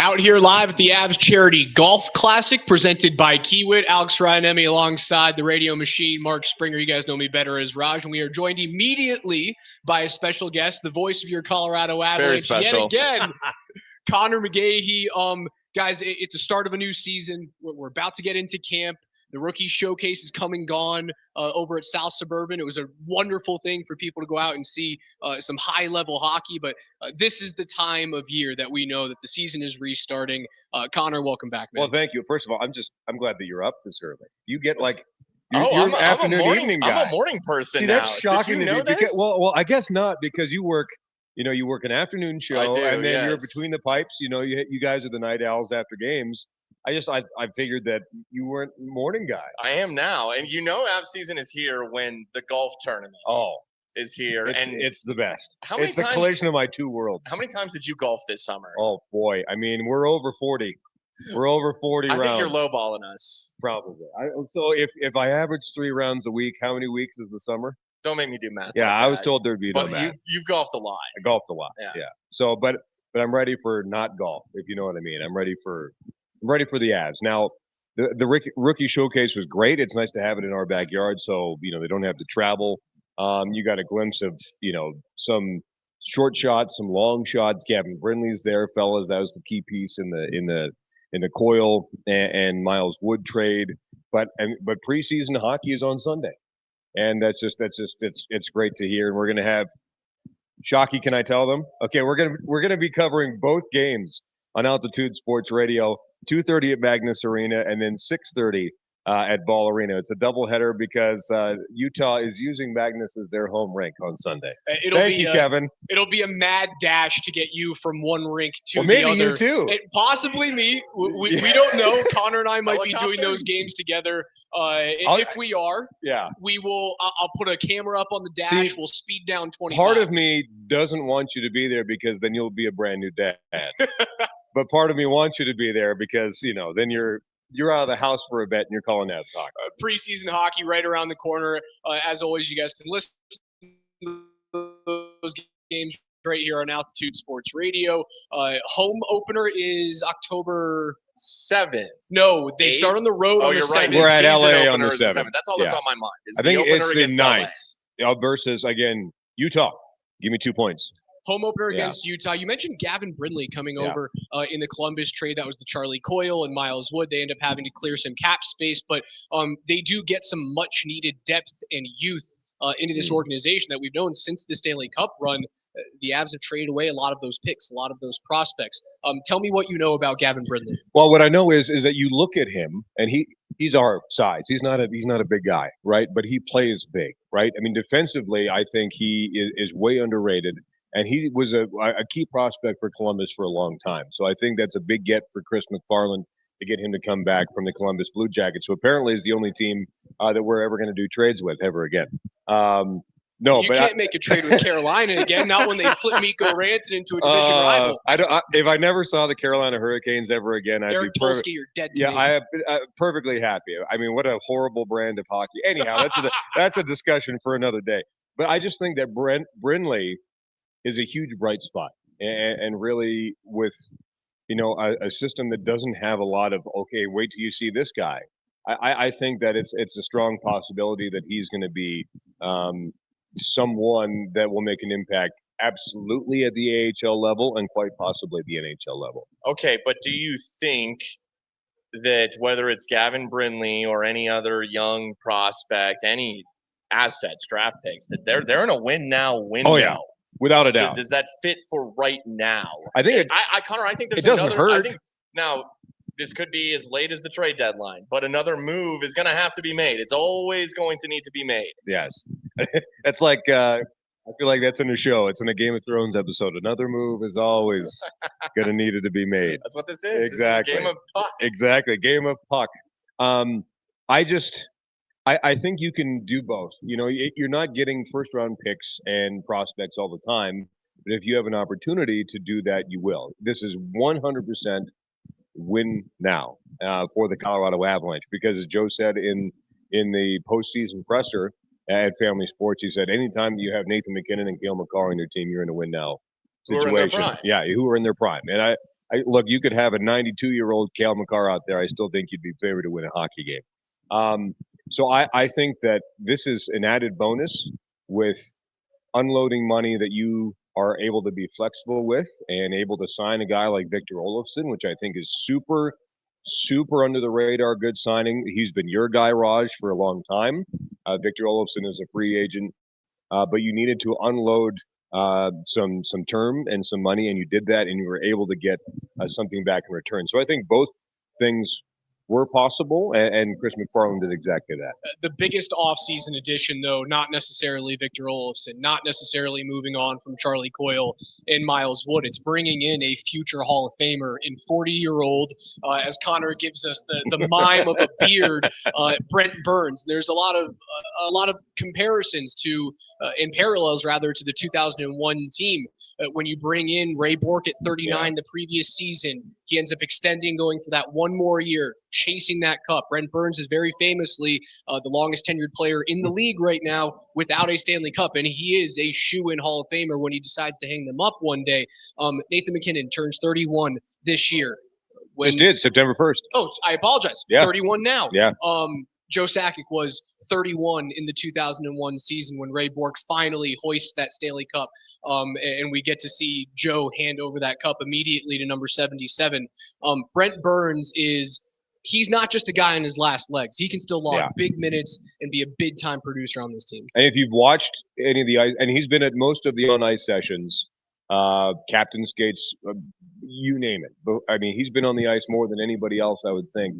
Out here live at the Avalanche Charity Golf Classic presented by Kiewit. Alex Rajaniemi alongside the radio machine, Mark Springer. You guys know me better as Raj. And we are joined immediately by a special guest, the voice of your Colorado Avalanche yet again, Connor McGahey. Guys, it's the start of a new season. We're about to get into camp. The rookie showcase is come and gone over at South Suburban. It was a wonderful thing for people to go out and see some high-level hockey, but this is the time of year that we know that the season is restarting. Connor, welcome back, man. Well, thank you. First of all, I'm glad that you're up this early. You get like you're an afternoon evening guy. I'm a morning person. See, now. That's shocking Did you to know me. Because, well, I guess not because you work. You work an afternoon show, and then you're between the pipes. You guys are the night owls after games. I figured that you weren't a morning guy. I am now, and Av season is here when the golf tournament is here, and it's the best. It's the collision of my two worlds. How many times did you golf this summer? Oh boy, I mean we're over 40. We're over 40 rounds. I think you're lowballing us. Probably. So if I average 3 rounds a week, how many weeks is the summer? Don't make me do math. Yeah, like I was told there'd be no math. You've golfed a lot. I golfed a lot. Yeah. So, but I'm ready for not golf, if you know what I mean. I'm ready for the Avs. Now, the rookie showcase was great. It's nice to have it in our backyard, so they don't have to travel. You got a glimpse of some short shots, some long shots. Gavin Brindley's there, fellas. That was the key piece in the Coyle and Miles Wood trade. But preseason hockey is on Sunday. And it's great to hear. And we're gonna have Shockey, can I tell them? Okay, we're gonna be covering both games on Altitude Sports Radio, 2:30 at Magnus Arena, and then 6:30 at Ball Arena. It's a doubleheader because Utah is using Magnus as their home rink on Sunday. Thank you, Kevin. It'll be a mad dash to get you from one rink to maybe the other. You too. Possibly me. We don't know. Connor and I might be doing those games together. If we are, we will. I'll put a camera up on the dash. We'll speed down 20. Part of me doesn't want you to be there because then you'll be a brand new dad. But part of me wants you to be there because then you're out of the house for a bit and you're calling out soccer. Preseason hockey right around the corner. As always, you guys can listen to those games right here on Altitude Sports Radio. Home opener is October 7th. No, they start on the road on the 7th. Right. We're at LA on the 7th. That's all that's on my mind. I think it's the 9th versus, again, Utah. Give me 2 points. Home opener against Utah. You mentioned Gavin Brindley coming over in the Columbus trade. That was the Charlie Coyle and Miles Wood. They end up having to clear some cap space, but they do get some much-needed depth and youth into this organization that we've known since the Stanley Cup run. The Avs have traded away a lot of those picks, a lot of those prospects. Tell me what you know about Gavin Brindley. Well, what I know is that you look at him, and he's our size. He's not a big guy, right? But he plays big, right? I mean, defensively, I think he is way underrated. And he was a key prospect for Columbus for a long time. So I think that's a big get for Chris McFarland to get him to come back from the Columbus Blue Jackets, who apparently is the only team that we're ever going to do trades with ever again. You can't make a trade with Carolina again, not when they flip Mikko Rantanen into a division rival. If I never saw the Carolina Hurricanes ever again, I'd Eric be Polsky, you're dead to me. I'm perfectly happy. I mean, what a horrible brand of hockey. Anyhow, that's a discussion for another day. But I just think that Brindley is a huge bright spot, and really with a system that doesn't have a lot of wait till you see this guy. I think that it's a strong possibility that he's going to be someone that will make an impact absolutely at the AHL level and quite possibly the NHL level. Okay, but do you think that whether it's Gavin Brindley or any other young prospect, any assets, draft picks, that they're in a win now window? Oh yeah. Without a doubt. Does that fit for right now? I think Connor, I think there's doesn't hurt. Now, this could be as late as the trade deadline, but another move is going to have to be made. It's always going to need to be made. Yes. That's like, I feel like that's in a show. It's in a Game of Thrones episode. Another move is always going to need to be made. That's what this is. Exactly. This is a game of puck. Exactly. Game of puck. I think you can do both. You're not getting first-round picks and prospects all the time, but if you have an opportunity to do that, you will. This is 100% win now for the Colorado Avalanche because, as Joe said in the postseason presser at Family Sports, he said, anytime that you have Nathan MacKinnon and Cale Makar on your team, you're in a win now Who are in their situation. prime. Yeah, who are in their prime. And I look, you could have a 92-year-old Cale Makar out there. I still think you'd be favored to win a hockey game. So I think that this is an added bonus with unloading money that you are able to be flexible with and able to sign a guy like Victor Olofsson, which I think is super, super under the radar, good signing. He's been your guy, Raj, for a long time. Victor Olofsson is a free agent, but you needed to unload some term and some money, and you did that, and you were able to get something back in return. So I think both things were possible, and Chris McFarland did exactly that. The biggest offseason addition, though, not necessarily Victor Olofsson, not necessarily moving on from Charlie Coyle and Miles Wood. It's bringing in a future Hall of Famer in 40-year-old, as Connor gives us the mime of a beard, Brent Burns. There's a lot of comparisons to, in parallels rather, to the 2001 team. When you bring in Ray Bourque at 39 the previous season, he ends up extending, going for that one more year, chasing that cup. Brent Burns is very famously the longest tenured player in the league right now without a Stanley Cup, and he is a shoe-in Hall of Famer when he decides to hang them up one day. Nathan MacKinnon turns 31 this year. Just did, September 1st. Oh, I apologize. Yeah. 31 now. Yeah. Joe Sakic was 31 in the 2001 season when Ray Bourque finally hoists that Stanley Cup, and we get to see Joe hand over that cup immediately to number 77. Brent Burns he's not just a guy on his last legs. He can still log big minutes and be a big-time producer on this team. And if you've watched any of the ice, and he's been at most of the on-ice sessions, captain skates, you name it. But I mean, he's been on the ice more than anybody else, I would think,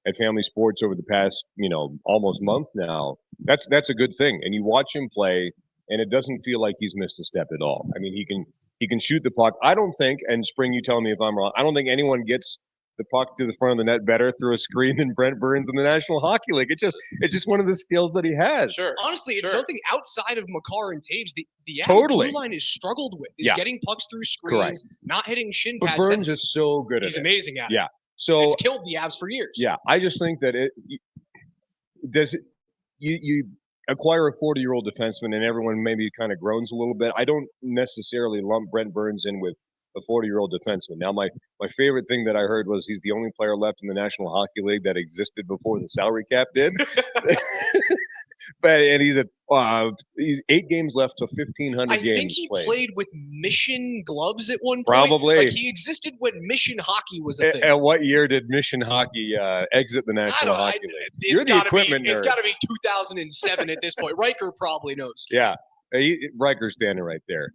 at Family Sports over the past, almost month now. That's a good thing. And you watch him play, and it doesn't feel like he's missed a step at all. I mean, he can shoot the puck. I don't think, and Spring, you tell me if I'm wrong, I don't think anyone gets the puck to the front of the net better through a screen than Brent Burns in the National Hockey League. It's just one of the skills that he has. Sure. Honestly, it's something outside of Makar and Taves the totally. blue line has struggled with. Is getting pucks through screens, not hitting shin pads. But Burns is so good at it. He's amazing at it. Yeah. So it's killed the Avs for years. Yeah, I just think that you acquire a 40-year-old defenseman and everyone maybe kind of groans a little bit. I don't necessarily lump Brent Burns in with a 40-year-old defenseman. Now, my favorite thing that I heard was he's the only player left in the National Hockey League that existed before the salary cap did. And he's 8 games left to 1,500 games. I think he played with Mission gloves at one point. Probably. Like he existed when Mission hockey was a thing. At what year did Mission hockey exit the National Hockey League? You're the equipment nerd. It's got to be 2007 at this point. Riker probably knows. Yeah, Riker's standing right there.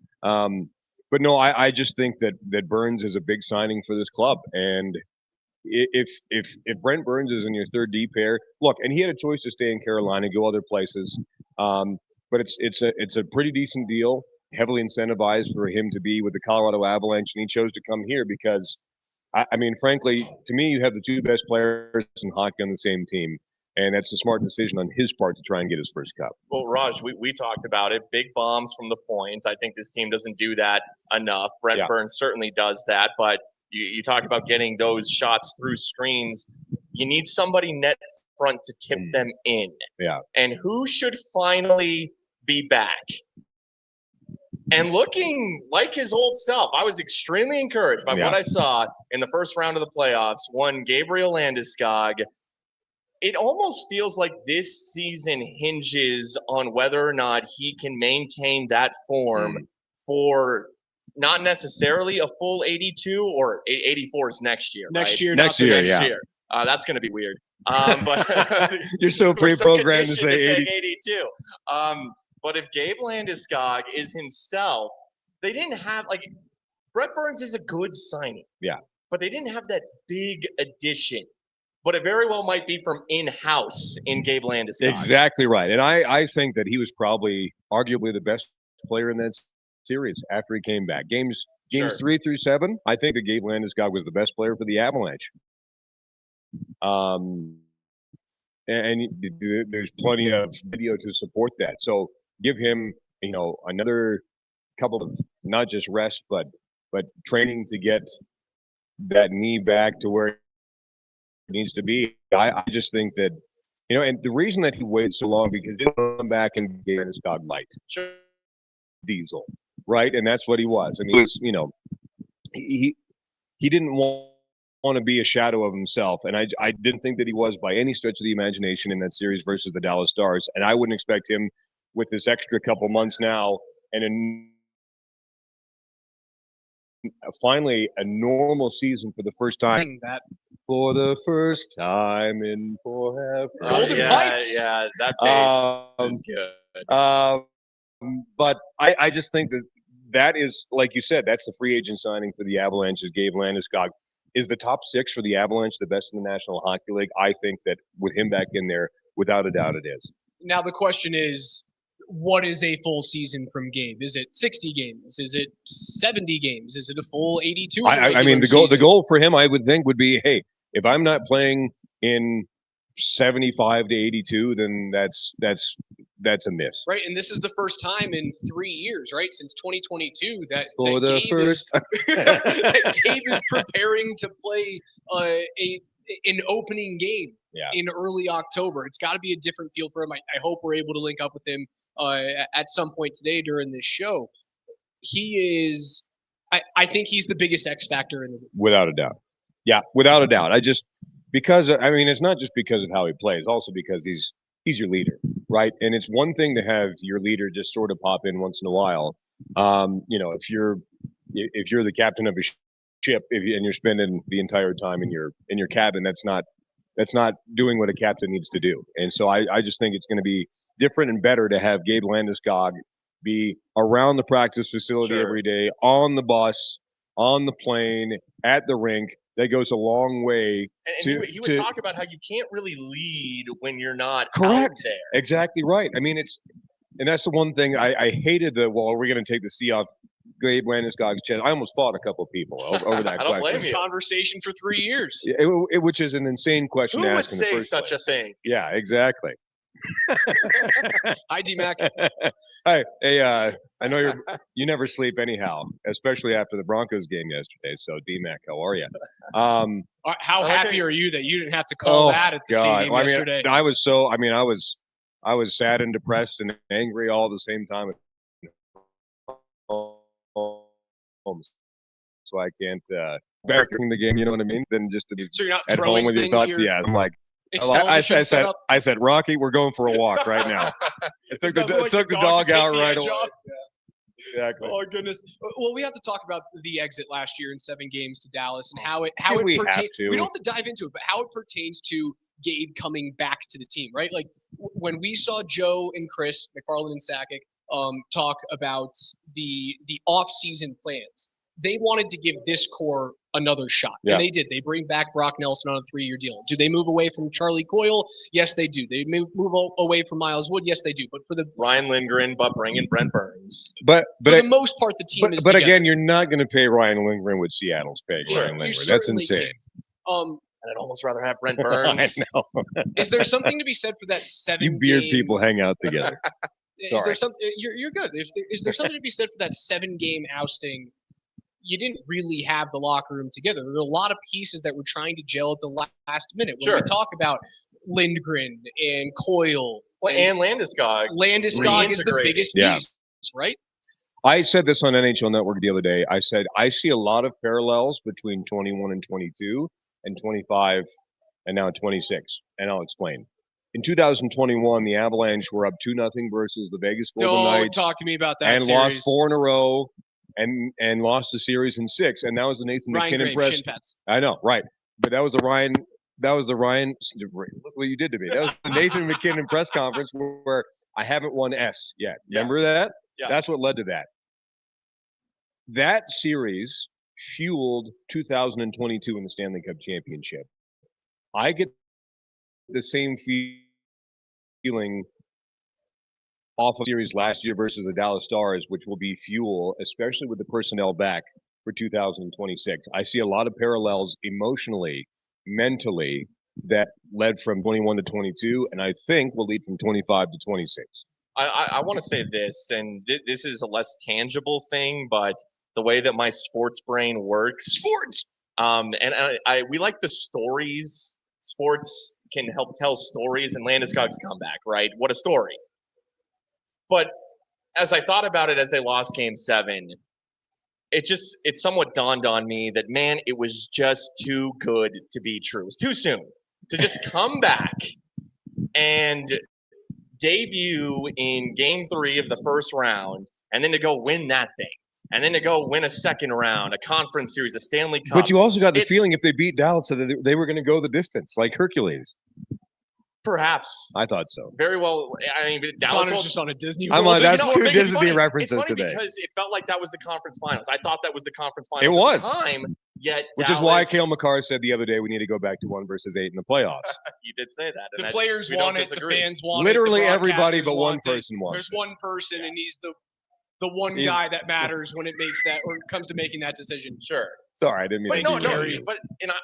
But no, I just think that Burns is a big signing for this club, and if Brent Burns is in your third D pair, look, and he had a choice to stay in Carolina, go other places, but it's a pretty decent deal, heavily incentivized for him to be with the Colorado Avalanche, and he chose to come here because, I mean, frankly, to me, you have the two best players in hockey on the same team. And that's a smart decision on his part to try and get his first cup. Well, Raj, we talked about it. Big bombs from the point. I think this team doesn't do that enough. Brent Burns certainly does that. But you talk about getting those shots through screens. You need somebody net front to tip them in. Yeah. And who should finally be back? And looking like his old self. I was extremely encouraged by what I saw in the first round of the playoffs. One Gabriel Landeskog. It almost feels like this season hinges on whether or not he can maintain that form for not necessarily a full 82 or 84 is next year. Next year. Next year. That's going to be weird. But you're so pre-programmed to say 82. But if Gabe Landeskog is himself, they didn't have Brent Burns is a good signing. Yeah. But they didn't have that big addition. But it very well might be from in-house in Gabe Landeskog. Exactly right. And I think that he was probably arguably the best player in that series after he came back. Games 3 through 7, I think that Gabe Landeskog was the best player for the Avalanche. And there's plenty of video to support that. So give him, another couple of not just rest, but training to get that knee back to where needs to be. I just think that, and the reason that he waited so long because he didn't come back and gave Landeskog light. Sure. Diesel. right? And that's what he was. I mean, he was, he didn't want to be a shadow of himself, and I didn't think that he was by any stretch of the imagination in that series versus the Dallas Stars, and I wouldn't expect him with this extra couple months now and finally a normal season for the first time. That For the first time in forever. Golden yeah, Pipes. yeah, that bass is good. But I just think that is, like you said, that's the free agent signing for the Avalanche is Gabe Landeskog. Is the top six for the Avalanche the best in the National Hockey League? I think that with him back in there, without a doubt, it is. Now the question is, what is a full season from Gabe? Is it 60 games? Is it 70 games? Is it a full 82? I mean, the goal for him, I would think, would be, hey, if I'm not playing in 75 to 82, then that's a miss. Right, and this is the first time in 3 years, right, since 2022 that For the Gabe first that Gabe is preparing to play an opening game in early October. It's got to be a different feel for him. I hope we're able to link up with him at some point today during this show. He is, I think he's the biggest X factor in the league. Without a doubt. Yeah, without a doubt. Because I mean, it's not just because of how he plays, also because he's your leader, right? And it's one thing to have your leader just sort of pop in once in a while. If you're the captain of a ship and you're spending the entire time in your cabin, that's not doing what a captain needs to do. And so I just think it's going to be different and better to have Gabe Landeskog be around the practice facility every day, on the bus, on the plane, at the rink. That goes a long way. And he would talk about how you can't really lead when you're not correct out there. Exactly right. I mean, and that's the one thing I hated. We're going to take the C off Gabe Landeskog's chest. I almost fought a couple of people over that I don't question. blame you. Conversation for 3 years. Which is an insane question Who to would ask in the say first such place. a thing? Yeah, exactly. Hi, D-Mac. Hey, I know you never sleep anyhow, especially after the Broncos game yesterday. So, D-Mac, how are you? How happy are you that you didn't have to call that at the stadium yesterday? I was sad and depressed and angry all at the same time. So I can't better during the game, you know what I mean, than just to be so you're not at home with your thoughts. Yeah, I'm like, I said, Rocky, we're going for a walk right now. It took the dog out right away. Yeah, exactly. Oh goodness. Well, we have to talk about the exit last year in 7 games to Dallas and how it we pertains. have to. We don't have to dive into it, but how it pertains to Gabe coming back to the team, right? Like when we saw Joe and Chris McFarland and Sakic talk about the off-season plans, they wanted to give this core another shot. Yeah. And they did. They bring back Brock Nelson on a 3-year deal. Do they move away from Charlie Coyle? Yes, they do. They move away from Miles Wood? Yes, they do. But for the Ryan Lindgren, but bring in Brent Burns. But for the most part, the team is But together. Again, you're not going to pay Ryan Lindgren what Seattle's paying Ryan Lindgren. That's insane. And I'd almost rather have Brent Burns. I know. Is there something to be said for that 7 You beard people hang out together. Is there something you're good? Is there something to be said for that 7-game ousting? You didn't really have the locker room together. There were a lot of pieces that were trying to gel at the last minute. When we talk about Lindgren and Coyle, and Landeskog. Landeskog is the biggest piece, right? I said this on NHL Network the other day. I said I see a lot of parallels between 21 and 22 and 25 and now 26, and I'll explain. In 2021, the Avalanche were up 2-0 versus the Vegas Golden Knights. Don't talk to me about that and series. Lost 4 in a row. And lost the series in 6, and that was the Nathan McKinnon press. I know, right? But that was the Ryan. Look what you did to me. That was the Nathan McKinnon press conference where I haven't won S yet. Remember that? Yeah. That's what led to that. That series fueled 2022 in the Stanley Cup Championship. I get the same feeling off of series last year versus the Dallas Stars, which will be fuel, especially with the personnel back for 2026. I see a lot of parallels emotionally, mentally, that led from 21 to 22, and I think will lead from 25 to 26. I want to say this, and this is a less tangible thing, but the way that my sports brain works. And we like the stories. Sports can help tell stories, and Landeskog's comeback, right? What a story. But as I thought about it as they lost Game 7, it somewhat dawned on me that, man, it was just too good to be true. It was too soon to just come back and debut in Game 3 of the first round, and then to go win that thing, and then to go win a second round, a conference series, a Stanley Cup. But you also got the feeling if they beat Dallas that they were going to go the distance, like Hercules. Perhaps. I thought so. Very well. I mean, Dallas Connor's just on a Disney. I'm like, that's two Disney funny. references it's funny today. Because it felt like that was the conference finals. I thought that was the conference finals. It was. At the time, yet Which Dallas, is why Cale McCarr said the other day we need to go back to 1 versus 8 in the playoffs. You did say that. The players want it. The fans want Literally it. The everybody but one want it. person wants There's it. one person, and he's the one guy that matters when it makes that or comes to making that decision. Sure. Sorry, I didn't mean But to but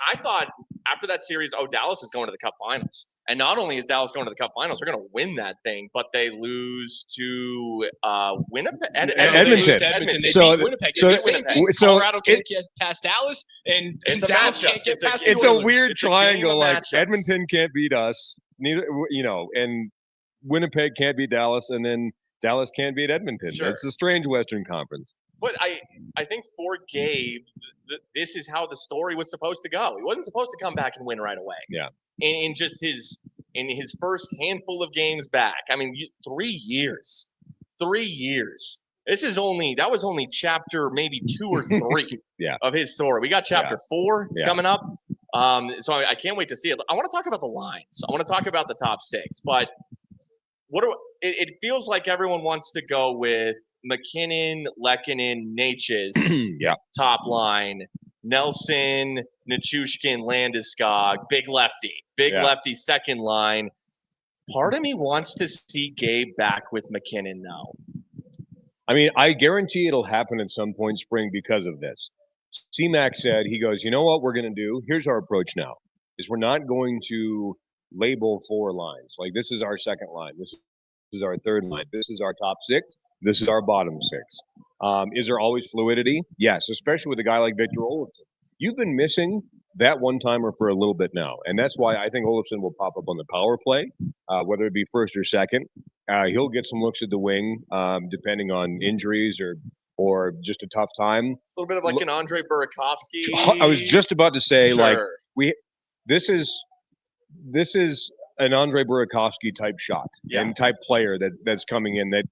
I thought after that series, Dallas is going to the Cup Finals, and not only is Dallas going to the Cup Finals, they're going to win that thing, but they lose to Winnipeg, Edmonton. They So- beat Winnipeg. so- It's the same thing. so Colorado can't get past Dallas, and It's a Dallas matchup. can't get past It's the a Oilers. weird It's a game triangle. of Like matchups. Edmonton can't beat us, neither and Winnipeg can't beat Dallas, and then Dallas can't beat Edmonton. Sure. It's a strange Western Conference. But I think for Gabe, this is how the story was supposed to go. He wasn't supposed to come back and win right away. Yeah. In just his first handful of games back. I mean, 3 years. 3 years. That was only chapter maybe 2 or 3 Yeah. of his story. We got chapter 4 Yeah. coming up. So I can't wait to see it. I want to talk about the lines. I want to talk about the top 6. But it feels like everyone wants to go with McKinnon, Lehkonen, Natchez Yeah. top line. Nelson, Nichushkin, Landeskog, big lefty second line. Part of me wants to see Gabe back with McKinnon though. I mean, I guarantee it'll happen at some point spring because of this. C-Mac said, he goes, you know what we're going to do? Here's our approach now, is we're not going to label 4 lines. Like, this is our second line. This is our third line. This is our top 6. This is our bottom 6. Is there always fluidity? Yes, especially with a guy like Victor Olofsson. You've been missing that one-timer for a little bit now, and that's why I think Olofsson will pop up on the power play, whether it be first or second. He'll get some looks at the wing, depending on injuries or just a tough time. A little bit of like an Andre Burakovsky. I was just about to say, Sure. this is an Andre Burakovsky type shot and type player that's coming in that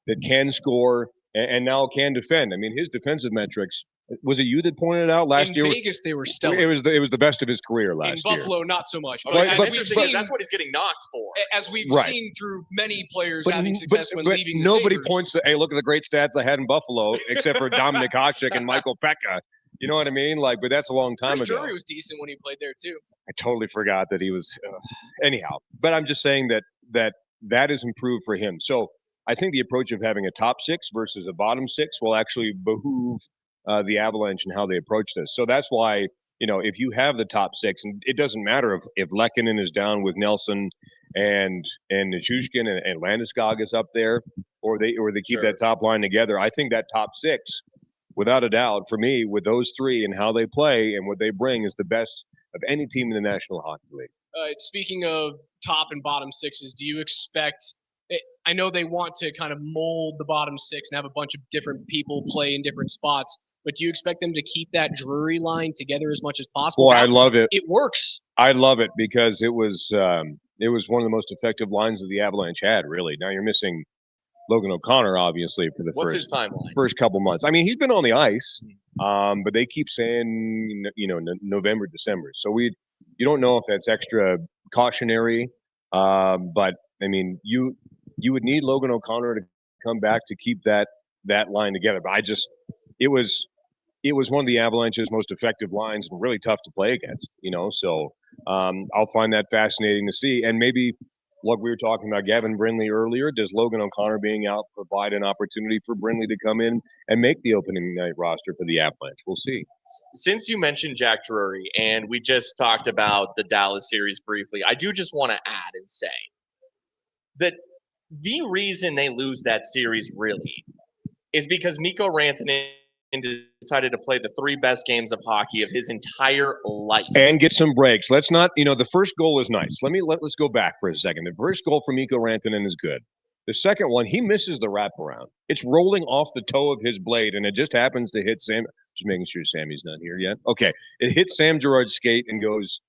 that can score and now can defend. I mean, his defensive metrics. Was it you that pointed it out last year? In Vegas, they were stellar. It was the best of his career last year. In Buffalo, not so much. But But as that's we've interesting. seen, That's what he's getting knocked for. as we've Right. seen through many players having success when but leaving. nobody the Sabres. points to, hey, look at the great stats I had in Buffalo, except for Dominik Hasek and Michael Pekka. You know what I mean? Like, but that's a long time Chris ago. Drury was decent when he played there too. I totally forgot that he was. Anyhow, but I'm just saying that is improved for him. So I think the approach of having a top 6 versus a bottom 6 will actually behoove the Avalanche and how they approach this. So that's why, if you have the top 6, and it doesn't matter if Lehkonen is down with Nelson and Nichushkin and Landeskog is up there, or they keep that top line together. I think that top 6, without a doubt, for me, with those 3 and how they play and what they bring, is the best of any team in the National Hockey League. Speaking of top and bottom 6s, do you expect? I know they want to kind of mold the bottom 6 and have a bunch of different people play in different spots, but do you expect them to keep that Drury line together as much as possible? Boy, I love it. It works. I love it because it was one of the most effective lines that the Avalanche had. Really, now you're missing Logan O'Connor, obviously, for the What's his timeline? first couple months. I mean, he's been on the ice, but they keep saying November, December. So you don't know if that's extra cautionary, but I mean you would need Logan O'Connor to come back to keep that line together. But it was one of the Avalanche's most effective lines and really tough to play against. So I'll find that fascinating to see. And maybe, like we were talking about Gavin Brindley earlier, does Logan O'Connor being out provide an opportunity for Brindley to come in and make the opening night roster for the Avalanche? We'll see. Since you mentioned Jack Drury and we just talked about the Dallas series briefly, I do just want to add and say that the reason they lose that series really is because Mikko Rantanen decided to play the 3 best games of hockey of his entire life and get some breaks. Let's not, the first goal is nice. Let's go back for a second. The first goal for Mikko Rantanen is good. The second one, he misses the wraparound. It's rolling off the toe of his blade, and it just happens to hit Sam. Just making sure Sammy's not here yet. Okay. It hits Sam Girard's skate and goes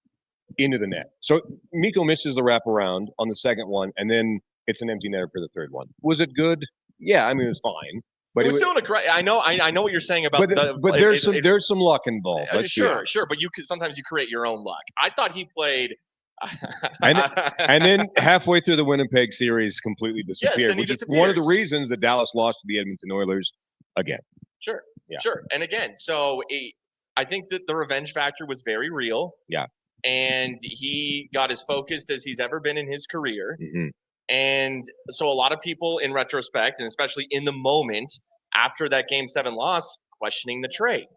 into the net. So Mikko misses the wraparound on the second one, and then it's an empty netter for the third one. Was it good? Yeah, I mean, it was fine. But it was still a great. I know what you're saying about but there's some luck involved. Sure, but sometimes you create your own luck. I thought he played. and then halfway through the Winnipeg series, completely disappeared, which is one of the reasons that Dallas lost to the Edmonton Oilers again. Sure. And again, so I think that the revenge factor was very real. Yeah. And he got as focused as he's ever been in his career. Mm-hmm. And so a lot of people in retrospect, and especially in the moment after that Game 7 loss, questioning the trade.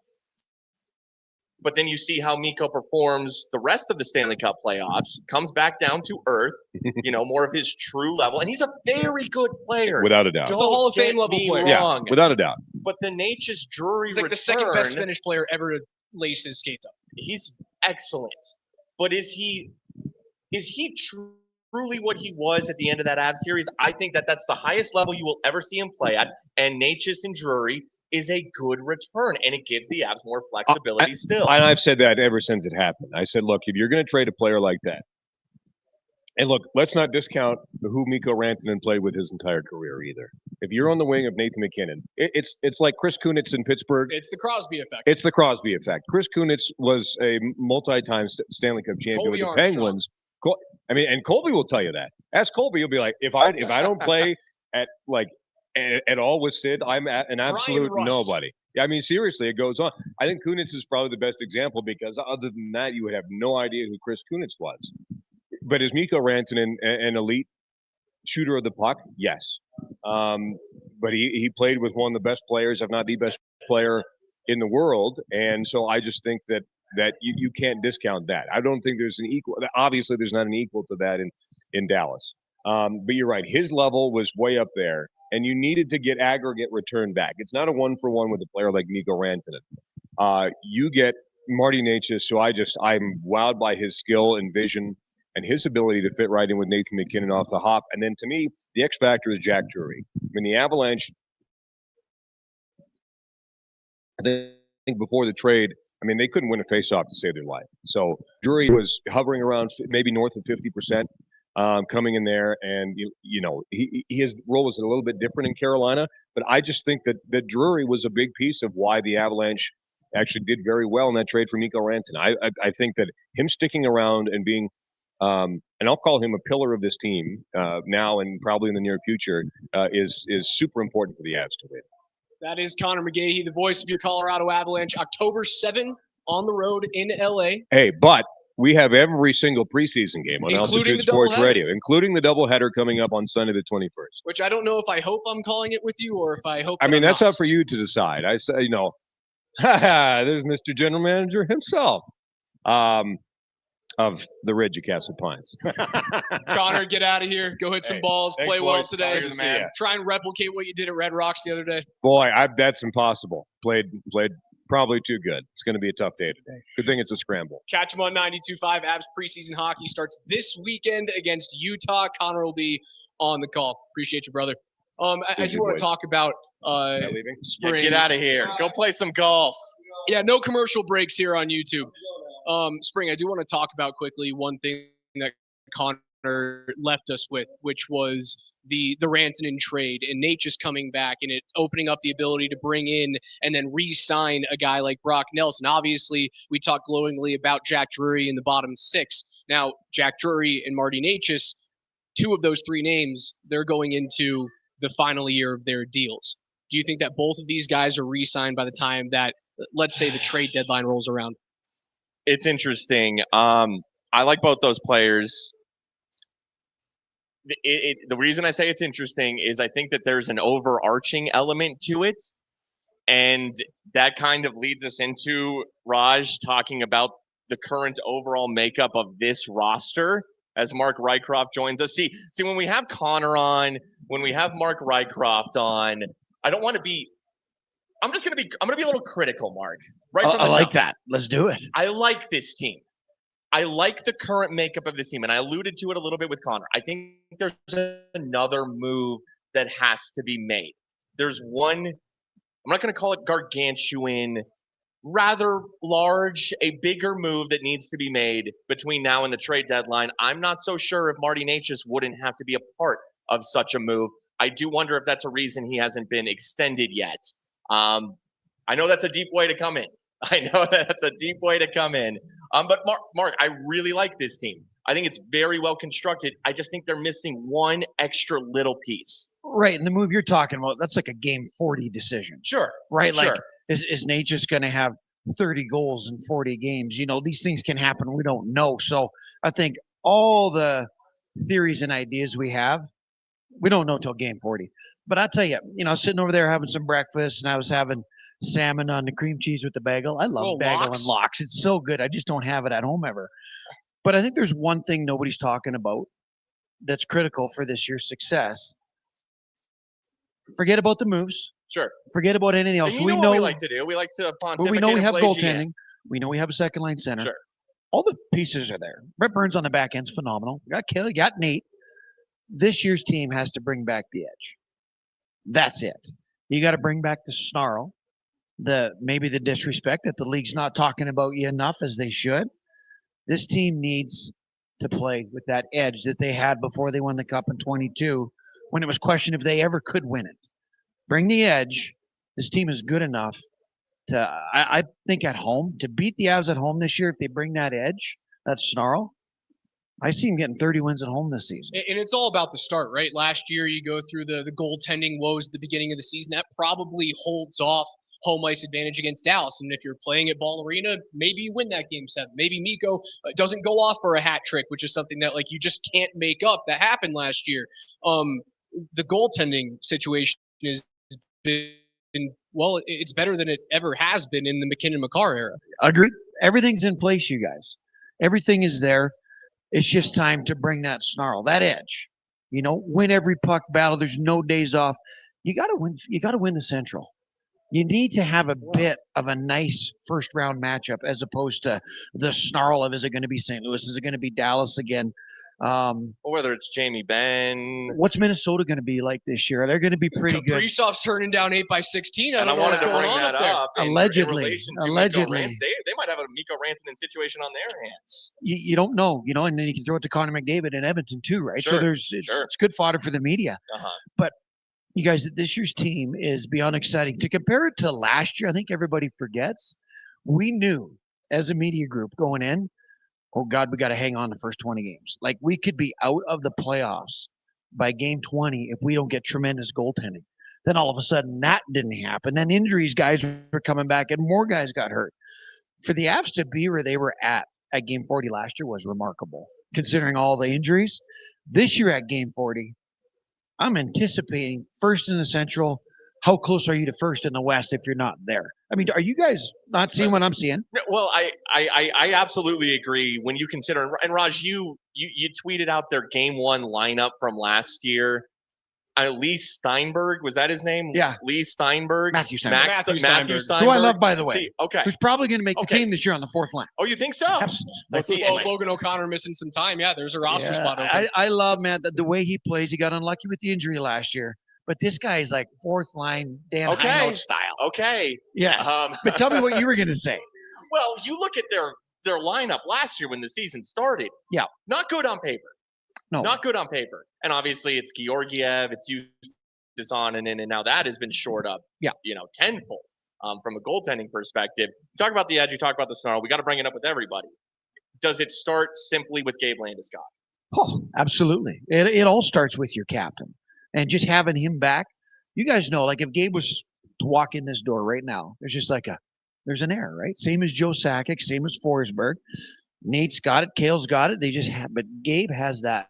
But then you see how Mikko performs the rest of the Stanley Cup playoffs, comes back down to earth, more of his true level. And he's a very good player. Without a doubt. He's a Hall of Fame level player. Yeah, without a doubt. But the Nature's Drury He's like the second best Finnish player ever to lace his skates up. He's excellent. But is he truly what he was at the end of that Avs series? I think that's the highest level you will ever see him play at. And Nature's and Drury is a good return, and it gives the Avs more flexibility still. And I've said that ever since it happened. I said, look, if you're going to trade a player like that, and look, let's not discount who Mikko Rantanen played with his entire career either. If you're on the wing of Nathan MacKinnon, it's like Chris Kunitz in Pittsburgh. It's the Crosby effect. It's the Crosby effect. Chris Kunitz was a multi-time Stanley Cup champion with the Penguins. And Colby will tell you that. Ask Colby, he'll be like, if I don't play at all with Sid, I'm an absolute nobody. I mean, seriously, it goes on. I think Kunitz is probably the best example because other than that, you would have no idea who Chris Kunitz was. But is Mikko Rantanen an elite shooter of the puck? Yes. But he played with one of the best players, if not the best player in the world. And so I just think that you can't discount that. I don't think there's an equal. Obviously, there's not an equal to that in Dallas. But you're right. His level was way up there. And you needed to get aggregate return back. It's not a 1-for-1 with a player like Mikko Rantanen. You get Marty Necas, who I'm wowed by his skill and vision and his ability to fit right in with Nathan MacKinnon off the hop. And then to me, the X factor is Jack Drury. I mean, the Avalanche, I think before the trade, they couldn't win a faceoff to save their life. So Drury was hovering around maybe north of 50%. Coming in there, and his role was a little bit different in Carolina, but I just think that Drury was a big piece of why the Avalanche actually did very well in that trade for Mikko Rantanen. I think that him sticking around and being, and I'll call him a pillar of this team now and probably in the near future, is super important for the Avs to win. That is Connor McGahey, the voice of your Colorado Avalanche, October 7 on the road in LA. Hey, but we have every single preseason game on Altitude Sports Radio, including the doubleheader coming up on Sunday the 21st. Which I don't know if I hope I'm calling it with you or if I hope. That's up for you to decide. I say, there's Mr. General Manager himself of the Ridge of Castle Pines. Connor, get out of here. Go hit some balls. Play well today. Man. Try and replicate what you did at Red Rocks the other day. Boy, that's impossible. Played probably too good. It's going to be a tough day today. Good thing it's a scramble. Catch them on 92.5. Avs preseason hockey starts this weekend against Utah. Connor will be on the call. Appreciate you, brother. I do want to talk about Spring. Yeah, get out of here. Go play some golf. Yeah, no commercial breaks here on YouTube. Spring, I do want to talk about quickly one thing that Connor left us with, which was the Rantanen trade and Nate just coming back and it opening up the ability to bring in and then re-sign a guy like Brock Nelson. Obviously, we talked glowingly about Jack Drury in the bottom six. Now, Jack Drury and Marty Necas, two of those three names, they're going into the final year of their deals. Do you think that both of these guys are re-signed by the time that, let's say, the trade deadline rolls around? It's interesting. I like both those players. The reason I say it's interesting is I think that there's an overarching element to it. And that kind of leads us into Raj talking about the current overall makeup of this roster as Mark Rycroft joins us. See, when we have Connor on, when we have Mark Rycroft on, I'm going to be a little critical, Mark. Right from the I like jump. that. Let's do it. I like this team. I like the current makeup of this team, and I alluded to it a little bit with Connor. I think there's another move that has to be made. There's one, I'm not going to call it gargantuan, rather large, a bigger move that needs to be made between now and the trade deadline. I'm not so sure if Marty Necas wouldn't have to be a part of such a move. I do wonder if that's a reason he hasn't been extended yet. I know that's a deep way to come in. But Mark, I really like this team. I think it's very well constructed. I just think they're missing one extra little piece. Right, and the move you're talking about, that's like a game 40 decision. Sure. Right, like Sure. is Necas going to have 30 goals in 40 games? These things can happen. We don't know. So I think all the theories and ideas we have, we don't know till game 40. But I'll tell you, sitting over there having some breakfast, and I was having salmon on the cream cheese with the bagel. I love bagel lox. and lox. It's so good. I just don't have it at home ever. But I think there's one thing nobody's talking about that's critical for this year's success. Forget about the moves. Sure. Forget about anything else. And we know what we like to do. We like to pontificate. We know we and have play goaltending. GM. We know we have a second line center. Sure. All the pieces are there. Brett Burns on the back end's phenomenal. You got Kelly, you got Nate. This year's team has to bring back the edge. That's it. You got to bring back the snarl, maybe the disrespect that the league's not talking about you enough as they should. This team needs to play with that edge that they had before they won the Cup in 22, when it was questioned if they ever could win it. Bring the edge. This team is good enough to, I think, at home, to beat the Avs at home this year. If they bring that edge, that snarl, I see them getting 30 wins at home this season. And it's all about the start, right? Last year, you go through the goaltending woes at the beginning of the season. That probably holds off home ice advantage against Dallas. And if you're playing at Ball Arena, maybe you win that game 7. Maybe Mikko doesn't go off for a hat trick, which is something that you just can't make up. That happened last year. The goaltending situation has been, it's better than it ever has been in the McKinnon-Makar era. Agreed. Everything's in place, you guys. Everything is there. It's just time to bring that snarl, that edge. Win every puck battle. There's no days off. You got to win. You got to win the Central. You need to have a bit of a nice first round matchup as opposed to the snarl of, is it going to be St. Louis? Is it going to be Dallas again? Or whether it's Jamie Benn. What's Minnesota going to be like this year? They're going to be pretty good. Kaprizov's turning down 8/16. And I wanted to bring that up. Allegedly. They might have a Mikko Rantanen situation on their hands. You don't know, and then you can throw it to Connor McDavid in Edmonton too, right? Sure, So it's good fodder for the media. But you guys, this year's team is beyond exciting. To compare it to last year, I think everybody forgets. We knew as a media group going in, oh God, we got to hang on the first 20 games. We could be out of the playoffs by game 20 if we don't get tremendous goaltending. Then all of a sudden that didn't happen. Then injuries, guys were coming back and more guys got hurt. For the Avs to be where they were at game 40 last year was remarkable, considering all the injuries. This year at game 40, I'm anticipating first in the Central. How close are you to first in the West if you're not there? I mean, are you guys not seeing what I'm seeing? Well, I absolutely agree when you consider, and Raj, you tweeted out their game 1 lineup from last year. Lee Steinberg, was that his name? Yeah. Lee Steinberg. Matthew Steinberg. Matthew Steinberg. Who I love, by the way. See, okay. Who's probably going to make the team this year on the 4th line. Oh, you think so? Logan O'Connor missing some time. Yeah, there's a roster spot open. I love, man, the way he plays. He got unlucky with the injury last year. But this guy is like 4th line Dan Heino style. Okay. Yes. But tell me what you were going to say. Well, you look at their lineup last year when the season started. Yeah. Not good on paper. No. Not good on paper. And obviously it's Georgiev, it's Yususan, and now that has been shored up, tenfold from a goaltending perspective. You talk about the edge, you talk about the snarl. We got to bring it up with everybody. Does it start simply with Gabe Landeskog? Oh, absolutely. It all starts with your captain. And just having him back, you guys know, if Gabe was to walk in this door right now, there's just there's an air, right? Same as Joe Sakic, same as Forsberg. Nate's got it, Kale's got it. But Gabe has that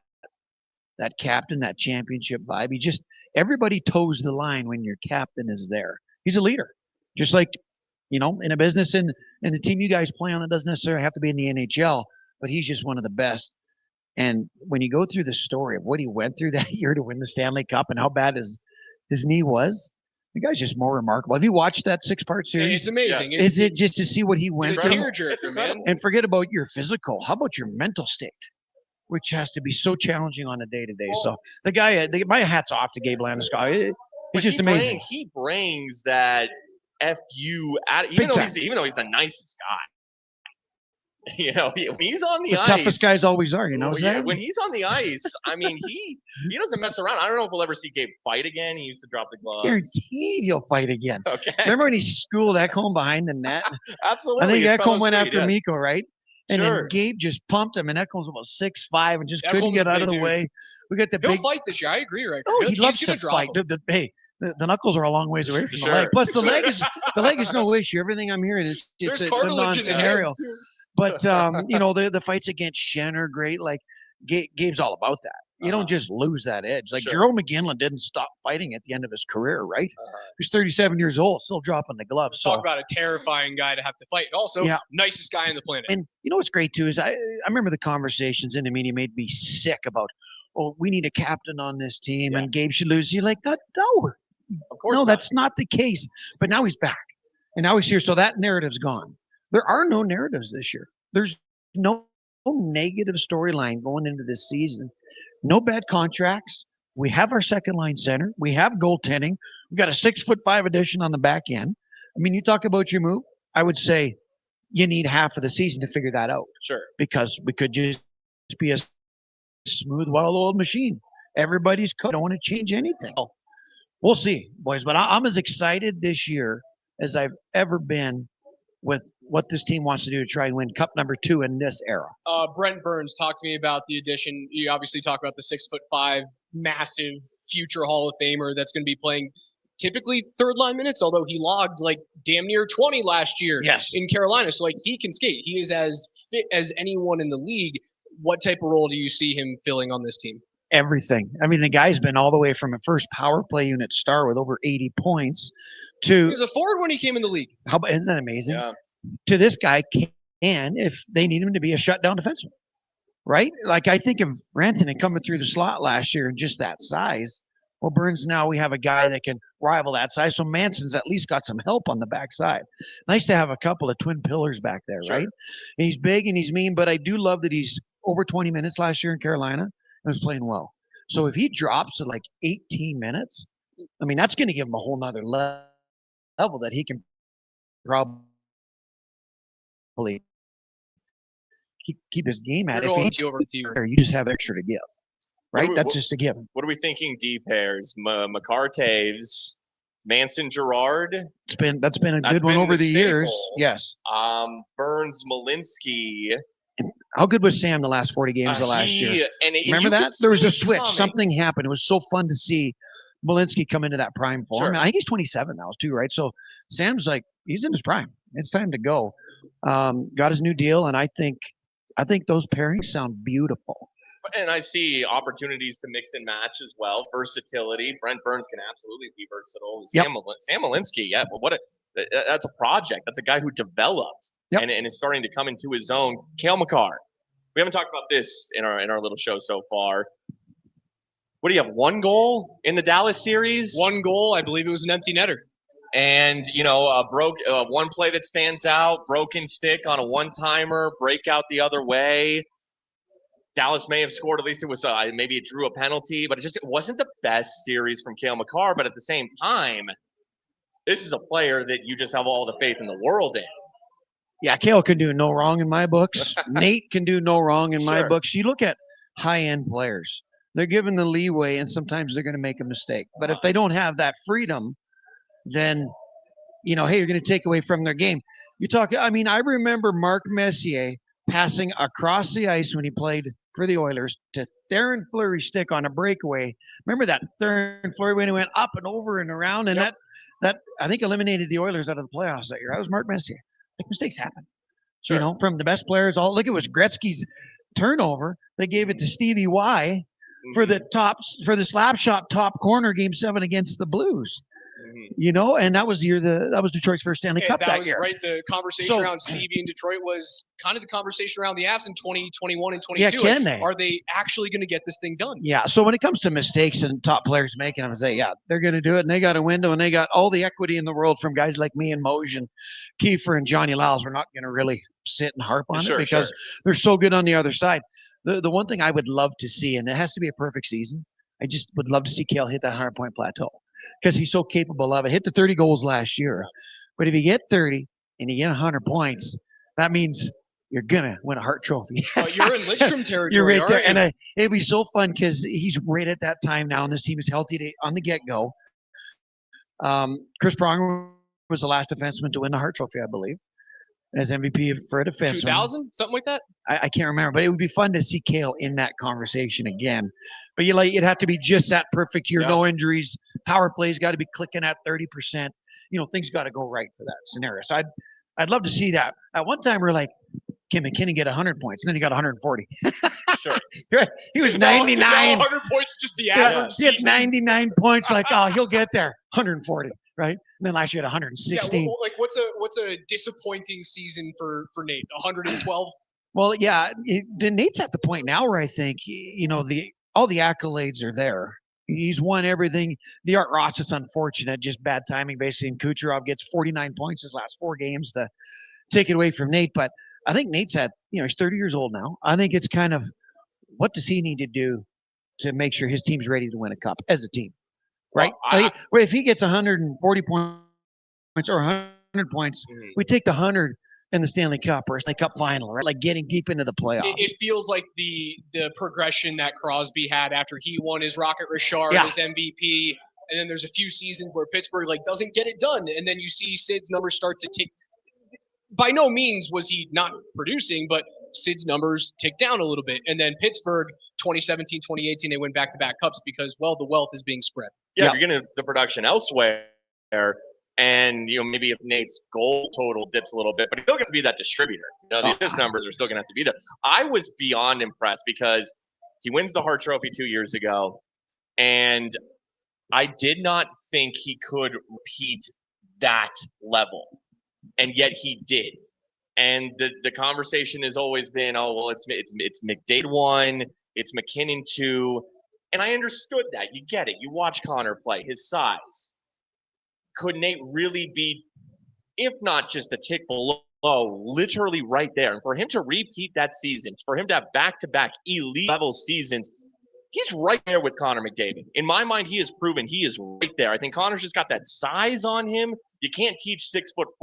captain, that championship vibe. Everybody toes the line when your captain is there. He's a leader. Just like, in a business and the team you guys play on that doesn't necessarily have to be in the NHL, but he's just one of the best. And when you go through the story of what he went through that year to win the Stanley Cup and how bad his knee was, The guy's just more remarkable. Have you watched that 6-part series? It's amazing. Yes. Is it just to see what he went It's a through? tearjerker, man. And forget about your physical. How about your mental state, which has to be so challenging on a day-to-day. So the guy, my hat's off to Gabe Landeskog. He's just amazing. He brings that FU at Big time. even though he's the nicest guy. You know, when he's on the ice, toughest guys always are. You know, when he's on the ice, I mean, he doesn't mess around. I don't know if we'll ever see Gabe fight again. He used to drop the gloves. Guaranteed he'll fight again. Okay. Remember when he schooled Ekholm behind the net? Absolutely. I think His Ekholm fellow went Swede, after yes. Mikko, right? And Sure. then Gabe just pumped him, and Ekholm's about 6'5" and just couldn't Ekholm's get a out of big the dude. way. We got the He'll big. fight this year. I agree, right? Oh, he He's loves gonna to drop fight. him. Hey, the knuckles are a long ways away from Sure. the leg. Plus, the leg is no issue. Everything I'm hearing is it's There's a cartilage in the non-scenario. hands, too. But you know, the fights against Shen are great. Like Gabe's all about that. You don't just lose that edge. Like Sure. Jerome McGinley didn't stop fighting at the end of his career, right? He's 37 years old, still dropping the gloves. So Talk about a terrifying guy to have to fight. Also, Yeah. nicest guy on the planet. and you know what's great too is I remember the conversations in the media made me sick about, oh, we need a captain on this team and Gabe should lose. You're like, no, Of course. no, not. that's not the case. But now he's back, and now he's here. So that narrative's gone. There are no narratives this year. There's no negative storyline going into this season. No bad contracts. We have our second line center. We have goaltending. We've got a 6'5" addition on the back end. I mean, you talk about your move. I would say you need half of the season to figure that out Sure. because we could just be a smooth, well-oiled machine. Everybody's cooked. Don't want to change anything. We'll see, boys. But I'm as excited this year as I've ever been with what this team wants to do to try and win Cup number 2 in this era. Brent Burns, talk to me about the addition. You obviously talk about the 6'5", massive future Hall of Famer that's going to be playing typically third line minutes, although he logged like damn near 20 last year in Carolina. So like he can skate. He is as fit as anyone in the league. What type of role do you see him filling on this team? Everything. I mean, the guy's been all the way from a first power play unit star with over 80 points to He was a forward when he came in the league. how about, isn't that amazing? Yeah. To this guy can, if they need him to be a shutdown defenseman, right? Like I think of Rantanen coming through the slot last year and just that size. Well, Burns, now we have a guy that can rival that size. So Manson's at least got some help on the backside. Nice to have a couple of twin pillars back there, Sure. right? And he's big and he's mean, but I do love that he's over 20 minutes last year in Carolina and was playing well. So if he drops to like 18 minutes, I mean, that's going to give him a whole nother level that he can probably keep his game at. We're If going he's to over to you. there, you just have extra to give, right? That's just a given. What are we thinking? D pairs: McCarr, Taves, Manson, Gerard, That's been a That's good one been over the the years. staple. Yes. Burns, Malinsky. How good was Sam the last 40 games of last year? Remember that? There was a switch. Something happened. It was so fun to see Malinsky come into that prime form. Sure. And I think he's 27 now too, right? So Sam's like, he's in his prime. It's time to go. Got his new deal, and I think those pairings sound beautiful. And I see opportunities to mix and match as well. Versatility. Brent Burns can absolutely be versatile. Yep. Sam Malinsky, yeah. But that's a project. That's a guy who developed and is starting to come into his own. Cale McCarr. We haven't talked about this in our little show so far. What do you have? 1 goal in the Dallas series? 1 goal. I believe it was an empty netter. And, one play that stands out, broken stick on a one-timer, breakout the other way. Dallas may have scored, at least it was maybe it drew a penalty, but it wasn't the best series from Cale McCarr. But at the same time, this is a player that you just have all the faith in the world in. Yeah, Cale can do no wrong in my books. Nate can do no wrong in my Sure. books. You look at high-end players. They're given the leeway, and sometimes they're going to make a mistake. But if they don't have that freedom, then, hey, you're going to take away from their game. I remember Mark Messier passing across the ice when he played for the Oilers to Theron Fleury's stick on a breakaway. Remember that Theron Fleury when he went up and over and around, and that I think eliminated the Oilers out of the playoffs that year. That was Mark Messier. Like, mistakes happen. Sure. From the best players, look, it was Gretzky's turnover. They gave it to Stevie Y for the slap shot top corner game 7 against the Blues. And that was the year that was Detroit's first Stanley Cup that year. Right. The conversation around Stevie in Detroit was kind of the conversation around the Avs in 2021 and 22. Yeah, can they? Are they actually going to get this thing done? Yeah. So when it comes to mistakes and top players making them, I say, yeah, they're going to do it. And they got a window, and they got all the equity in the world from guys like me and Moj and Kiefer and Johnny Lyles. We're not going to really sit and harp on it because they're so good on the other side. The one thing I would love to see, and it has to be a perfect season, I just would love to see Cale hit that 100-point plateau because he's so capable of it. Hit the 30 goals last year. But if you get 30 and you get 100 points, that means you're going to win a Hart Trophy. You're in Lidstrom territory. You're right there. And it'd be so fun because he's right at that time now, and this team is healthy on the get-go. Chris Pronger was the last defenseman to win the Hart Trophy, I believe, as MVP for a defenseman. 2000? Something like that? I can't remember, but it would be fun to see Cale in that conversation again. But it'd have to be just that perfect year, no injuries. Power play's got to be clicking at 30%. Things got to go right for that scenario. So I'd love to see that. At one time, we're like, can McKinnon get 100 points? And then he got 140. Sure. He was 99. 100 points, just the average. He had 99 points. Like, he'll get there. 140, right? And then last year he had 116. Yeah, what's a disappointing season for Nate? 112? Well, yeah, Nate's at the point now where I think all the accolades are there. He's won everything. The Art Ross is unfortunate, just bad timing basically. And Kucherov gets 49 points his last 4 games to take it away from Nate. But I think Nate's he's 30 years old now. I think it's kind of what does he need to do to make sure his team's ready to win a cup as a team, right? Well, if he gets 140 points or 100 points, we take the 100 in the Stanley Cup or Stanley Cup final, right? Like getting deep into the playoffs. It feels like the progression that Crosby had after he won his Rocket Richard, his MVP, and then there's a few seasons where Pittsburgh doesn't get it done, and then you see Sid's numbers start to tick. By no means was he not producing, but Sid's numbers ticked down a little bit. And then Pittsburgh, 2017, 2018, they win back-to-back cups because, the wealth is being spread. Yeah, if you're getting the production elsewhere, and maybe if Nate's goal total dips a little bit, but he still gets to be that distributor. The assist numbers are still going to have to be there. I was beyond impressed because he wins the Hart Trophy 2 years ago, and I did not think he could repeat that level. And yet he did. And the conversation has always been, it's McDavid 1, it's McKinnon 2. And I understood that. You get it. You watch Connor play, his size. Could Nate really be, if not just a tick below, literally right there? And for him to repeat that season, for him to have back-to-back elite level seasons, he's right there with Connor McDavid. In my mind, he has proven he is right there. I think Connor's just got that size on him. You can't teach 6'4"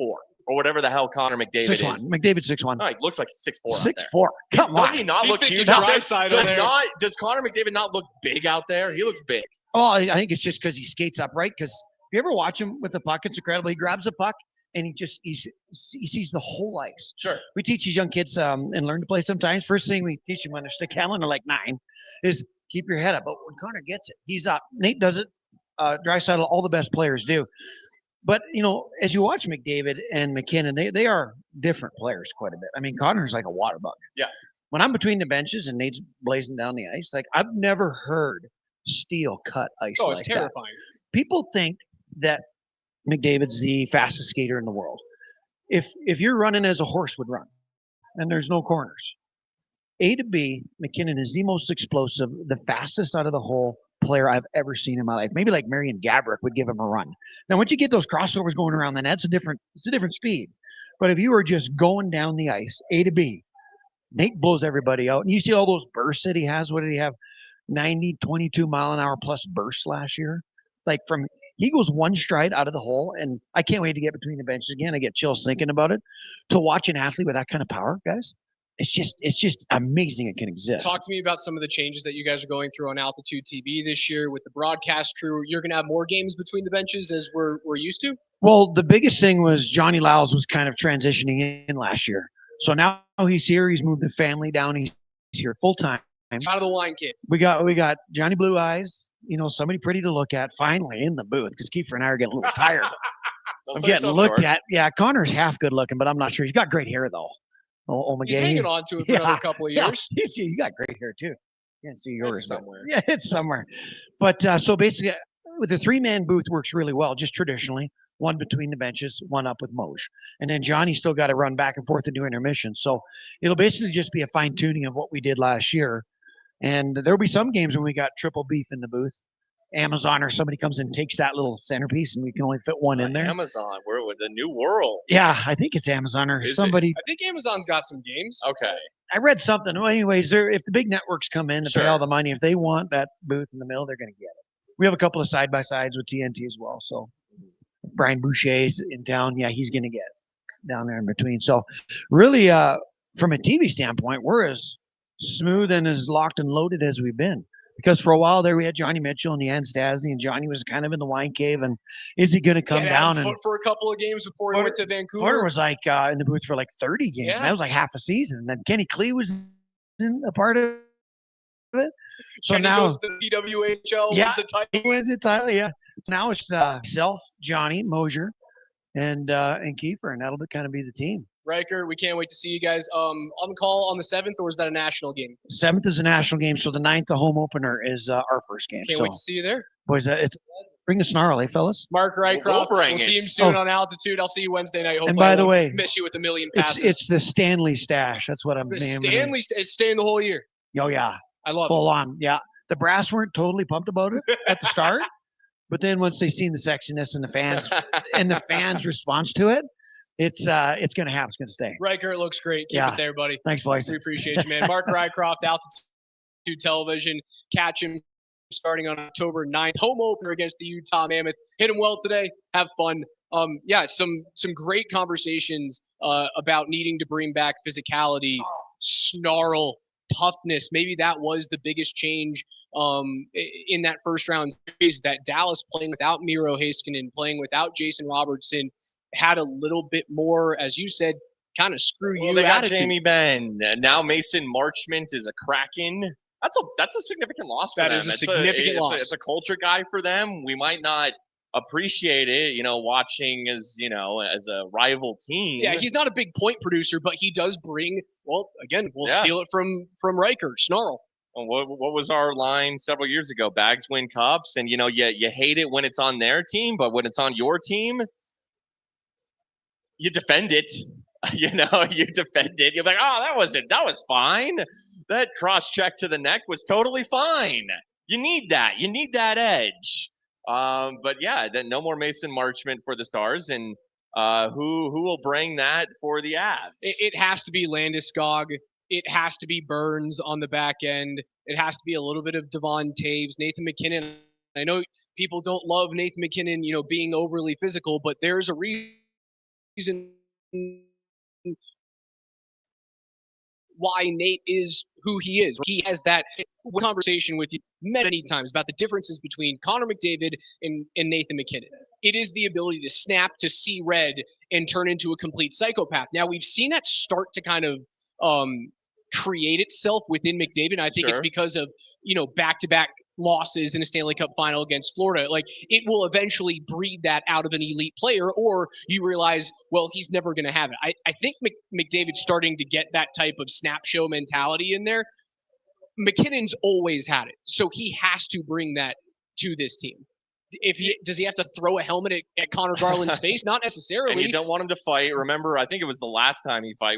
or whatever the hell Connor McDavid 6'1". is. McDavid's 6'1". No, he looks like 6'4". 6'4". Come on. Does he not look huge out there? Does Connor McDavid not look big out there? He looks big. Oh, I think it's just because he skates upright. Because if you ever watch him with the puck, it's incredible. He grabs the puck and he sees the whole ice. Sure. We teach these young kids and learn to play sometimes. First thing we teach them when they're stick handling, they're like 9, is keep your head up. But when Connor gets it, he's up. Nate does it. Draisaitl, all the best players do. But, as you watch McDavid and McKinnon, they are different players quite a bit. I mean, Connor's like a water bug. Yeah. When I'm between the benches and Nate's blazing down the ice, I've never heard steel cut ice. Oh, it's terrifying. That. People think that McDavid's the fastest skater in the world. If you're running as a horse would run, and there's no corners, A to B, McKinnon is the most explosive, the fastest out of the whole player I've ever seen in my life. Maybe like Marian Gaborik would give him a run. Now, once you get those crossovers going around the net, it's a different speed. But if you are just going down the ice, A to B, Nate blows everybody out. And you see all those bursts that he has. What did he have? 90, 22 mile an hour plus bursts last year. He goes one stride out of the hole, and I can't wait to get between the benches again. I get chills thinking about it. To watch an athlete with that kind of power, guys, it's just amazing it can exist. Talk to me about some of the changes that you guys are going through on Altitude TV this year with the broadcast crew. You're going to have more games between the benches as we're used to? Well, the biggest thing was Johnny Lyles was kind of transitioning in last year. So now he's here. He's moved the family down. He's here full time. Out of the line, kid. We got Johnny Blue Eyes, somebody pretty to look at finally in the booth because Kiefer and I are getting a little tired of getting looked at. Yeah, Connor's half good looking, but I'm not sure. He's got great hair though. He's hanging on to it for another couple of years. Yeah, you got great hair too. Can't see yours somewhere. Yeah, it's somewhere. But so basically, with the 3-man booth works really well, just traditionally. One between the benches, one up with Moj. And then Johnny's still got to run back and forth and do intermission. So it'll basically just be a fine tuning of what we did last year. And there'll be some games when we got triple beef in the booth. Amazon or somebody comes and takes that little centerpiece and we can only fit one in there. Amazon, we're with the new world. Yeah, I think it's Amazon or somebody. I think Amazon's got some games. Okay. I read something. Well, anyways, if the big networks come in to pay all the money, if they want that booth in the middle, they're going to get it. We have a couple of side-by-sides with TNT as well. So Brian Boucher's in town. Yeah, he's going to get it down there in between. So really, from a TV standpoint, we're as smooth and as locked and loaded as we've been. Because for a while there, we had Johnny Mitchell and Leanne Stasny, and Johnny was kind of in the wine cave. And is he going to come down? And for a couple of games before he went to Vancouver. Footer was like in the booth for like 30 games. And that was like half a season. And then Kenny Klee was in a part of it. So Kenny now goes to the PWHL, wins a title. Yeah. So now it's self, Johnny, Mosier, and Kiefer, and that'll kind of be the team. Riker, we can't wait to see you guys on the call on the 7th, or is that a national game? 7th is a national game, so the 9th, the home opener, is our first game. Can't wait to see you there. Boys, it's bring the snarl, fellas? Mark Rycroft, we'll see him soon on Altitude. I'll see you Wednesday night. Hopefully, and by the way, miss you with a million passes. It's the Stanley stash. That's what I'm naming. Stanley, it's staying the whole year. Oh yeah, I love full on. Yeah, the brass weren't totally pumped about it at the start, but then once they seen the sexiness and the fans' response to it. It's going to happen. It's going to stay. Riker, it looks great. Keep it there, buddy. Thanks, boys. We appreciate you, man. Mark Rycroft, Altitude Television. Catch him starting on October 9th. Home opener against the Utah Mammoth. Hit him well today. Have fun. Some great conversations about needing to bring back physicality, snarl, toughness. Maybe that was the biggest change in that first round series, that Dallas playing without Miro Heiskanen, playing without Jason Robertson, had a little bit more, as you said, kind of screw you they got attitude. Jamie Benn. Now Mason Marchment is a Kraken. That's a significant loss for them. That is a significant loss. It's a culture guy for them. We might not appreciate it, watching as a rival team. Yeah, he's not a big point producer, but he does bring, well, again, we'll steal it from Riker, snarl. What was our line several years ago? Bags win cups, and you hate it when it's on their team, but when it's on your team, you defend it. You defend it. You're like, oh, that was fine. That cross check to the neck was totally fine. You need that. You need that edge. But yeah, no more Mason Marchment for the Stars, and who will bring that for the Avs? It has to be Landeskog. It has to be Burns on the back end. It has to be a little bit of Devon Taves, Nathan McKinnon. I know people don't love Nathan McKinnon, being overly physical, but there's a reason why Nate is who he is. He has that conversation with you many times about the differences between Connor McDavid and Nathan McKinnon. It is the ability to snap, to see red, and turn into a complete psychopath. Now, we've seen that start to kind of create itself within McDavid. I think it's because of, back-to-back losses in a Stanley Cup final against Florida. Like, it will eventually breed that out of an elite player, or you realize, well, he's never going to have it. I think McDavid's starting to get that type of snap show mentality in there. McKinnon's always had it, so he has to bring that to this team. Does he have to throw a helmet at Connor Garland's face? Not necessarily. And you don't want him to fight. Remember, I think it was the last time he fought,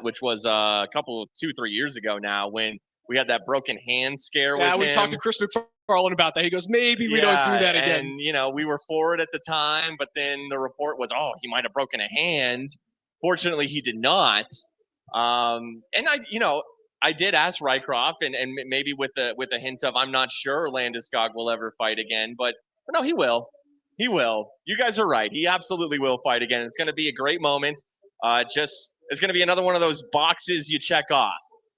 which was a couple 2-3 years ago now, when we had that broken hand scare with him. Yeah, we talked to Chris McFarland about that. He goes, maybe we don't do that again. And, we were for it at the time, but then the report was, he might have broken a hand. Fortunately, he did not. And I did ask Rycroft, and maybe with a hint of, I'm not sure Landeskog will ever fight again, but no, he will. He will. You guys are right. He absolutely will fight again. It's going to be a great moment. It's going to be another one of those boxes you check off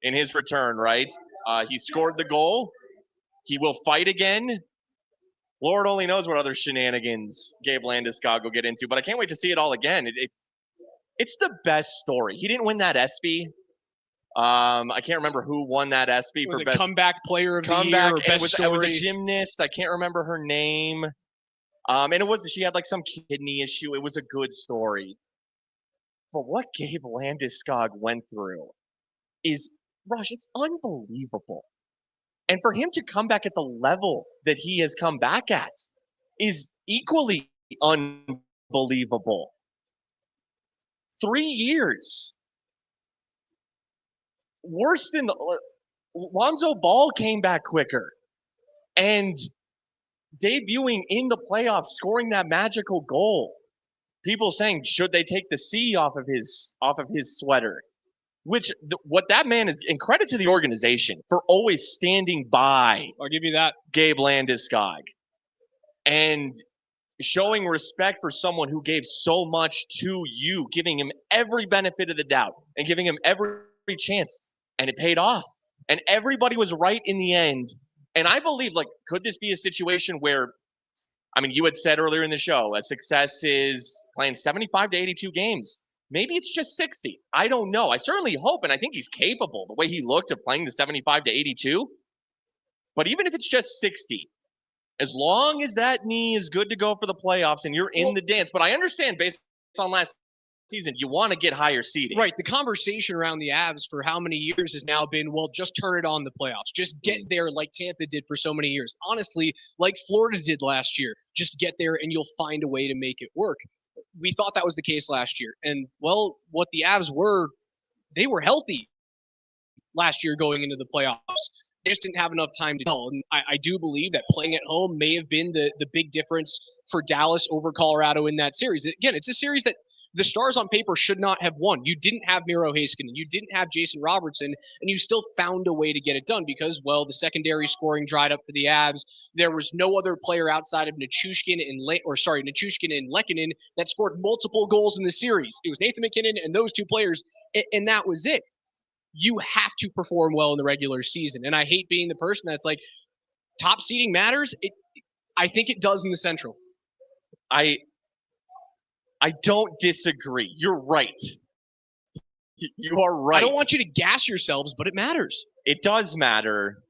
in his return, right? He scored the goal. He will fight again. Lord only knows what other shenanigans Gabe Landeskog will get into, but I can't wait to see it all again. It's the best story. He didn't win that ESPY. I can't remember who won that ESPY for best comeback player of the year or best story. It was a gymnast. I can't remember her name. And she had like some kidney issue. It was a good story. But what Gabe Landeskog went through is, Rush, it's unbelievable. And for him to come back at the level that he has come back at is equally unbelievable. 3 years. Worse than Lonzo Ball came back quicker. And debuting in the playoffs, scoring that magical goal. People saying, should they take the C off of his sweater? Which what that man is, and credit to the organization for always standing by. I'll give you that. Gabe Landeskog. And showing respect for someone who gave so much to you, giving him every benefit of the doubt and giving him every chance. And it paid off. And everybody was right in the end. And I believe, like, could this be a situation where, I mean, you had said earlier in the show, a success is playing 75 to 82 games. Maybe it's just 60. I don't know. I certainly hope, and I think he's capable, the way he looked of playing the 75 to 82. But even if it's just 60, as long as that knee is good to go for the playoffs and you're in the dance. But I understand based on last season, you want to get higher seeding. Right. The conversation around the Avs for how many years has now been, well, just turn it on the playoffs. Just get there like Tampa did for so many years. Honestly, like Florida did last year. Just get there and you'll find a way to make it work. We thought that was the case last year. And, well, what the Avs were, they were healthy last year going into the playoffs. They just didn't have enough time to tell. And I do believe that playing at home may have been the big difference for Dallas over Colorado in that series. Again, it's a series that the Stars on paper should not have won. You didn't have Miro Heiskanen. You didn't have Jason Robertson, and you still found a way to get it done because, well, the secondary scoring dried up for the Avs. There was no other player outside of Nichushkin and Lehkonen that scored multiple goals in the series. It was Nathan MacKinnon and those two players, and that was it. You have to perform well in the regular season, and I hate being the person that's like, top seeding matters. I think it does in the Central. I don't disagree. You're right. You are right. I don't want you to gas yourselves, but it matters. It does matter.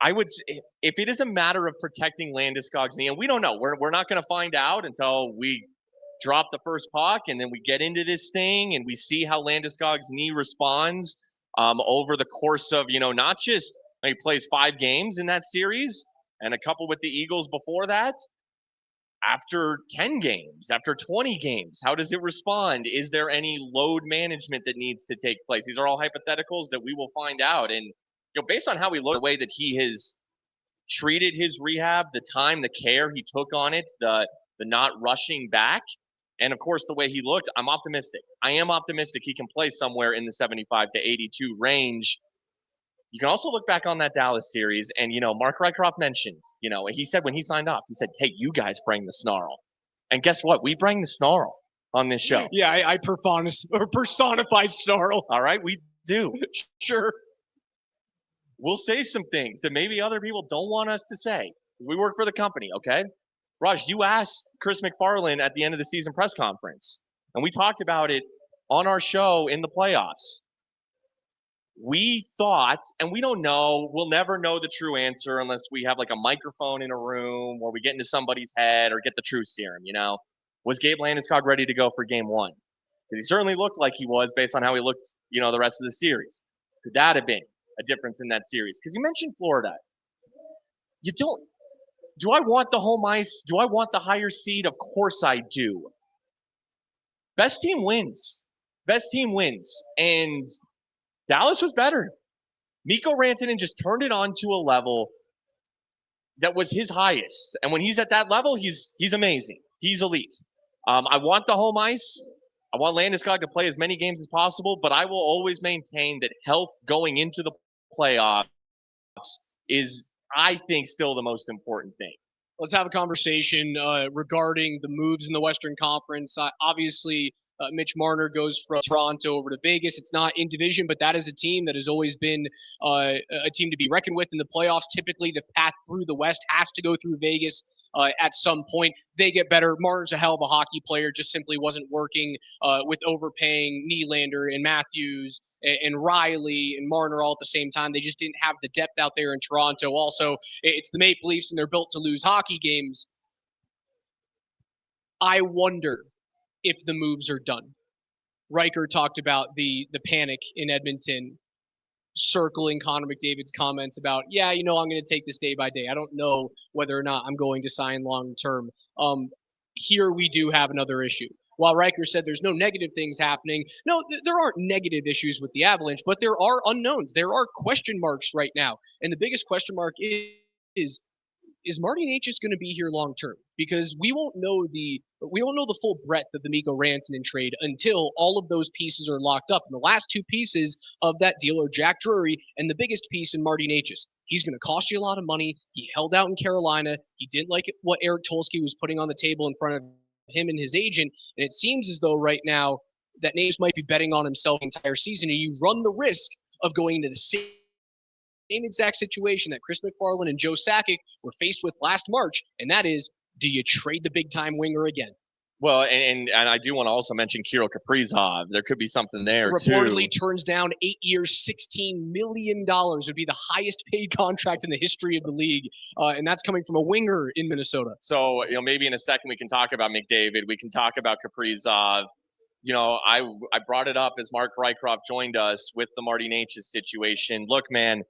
I would say if it is a matter of protecting Landeskog's knee, and we don't know, we're not going to find out until we drop the first puck and then we get into this thing and we see how Landeskog's knee responds over the course of, not just he plays 5 games in that series and a couple with the Eagles before that. After 10 games, after 20 games, how does it respond? Is there any load management that needs to take place? These are all hypotheticals that we will find out. And based on how he looked, the way that he has treated his rehab, the time, the care he took on it, the not rushing back, and of course the way he looked, I'm optimistic. I am optimistic he can play somewhere in the 75 to 82 range. You can also look back on that Dallas series, and, Mark Rycroft mentioned, he said when he signed off, he said, hey, you guys bring the snarl. And guess what? We bring the snarl on this show. Yeah, I personify snarl. All right, we do. Sure. We'll say some things that maybe other people don't want us to say. We work for the company, okay? Raj, you asked Chris McFarland at the end of the season press conference, and we talked about it on our show in the playoffs. We thought, and we don't know, we'll never know the true answer unless we have like a microphone in a room or we get into somebody's head or get the truth serum, Was Gabe Landeskog ready to go for game 1? Because he certainly looked like he was based on how he looked, the rest of the series. Could that have been a difference in that series? Because you mentioned Florida. Do I want the home ice? Do I want the higher seed? Of course I do. Best team wins. And Dallas was better. Mikko Rantanen just turned it on to a level that was his highest. And when he's at that level, he's amazing. He's elite. I want the home ice. I want Landeskog to play as many games as possible, but I will always maintain that health going into the playoffs is, I think, still the most important thing. Let's have a conversation regarding the moves in the Western Conference. Obviously, Mitch Marner goes from Toronto over to Vegas. It's not in division, but that is a team that has always been a team to be reckoned with in the playoffs. Typically, the path through the West has to go through Vegas at some point. They get better. Marner's a hell of a hockey player, just simply wasn't working with overpaying Nylander and Matthews and Riley and Marner all at the same time. They just didn't have the depth out there in Toronto. Also, it's the Maple Leafs, and they're built to lose hockey games. I wonder if the moves are done. Riker talked about the panic in Edmonton. circling Connor McDavid's comments about, yeah, I'm going to take this day by day. I don't know whether or not I'm going to sign long term. Here we do have another issue. While Riker said there's no negative things happening, no, there aren't negative issues with the Avalanche, but there are unknowns. There are question marks right now. And the biggest question mark is Marty Necas going to be here long term? Because we won't know the full breadth of the Mikko Rantanen trade until all of those pieces are locked up. And the last two pieces of that deal are Jack Drury and the biggest piece in Marty Necas. He's going to cost you a lot of money. He held out in Carolina. He didn't like what Eric Tulsky was putting on the table in front of him and his agent. And it seems as though right now that Necas might be betting on himself the entire season. And you run the risk of going into the same exact situation that Chris McFarland and Joe Sakic were faced with last March, and that is, do you trade the big-time winger again? Well, and I do want to also mention Kirill Kaprizov. There could be something there, reportedly too. Turns down 8 years, $16 million. Would be the highest-paid contract in the history of the league, and that's coming from a winger in Minnesota. So, maybe in a second we can talk about McDavid. We can talk about Kaprizov. I brought it up as Mark Rycroft joined us with the Marty Necas situation. Look, man,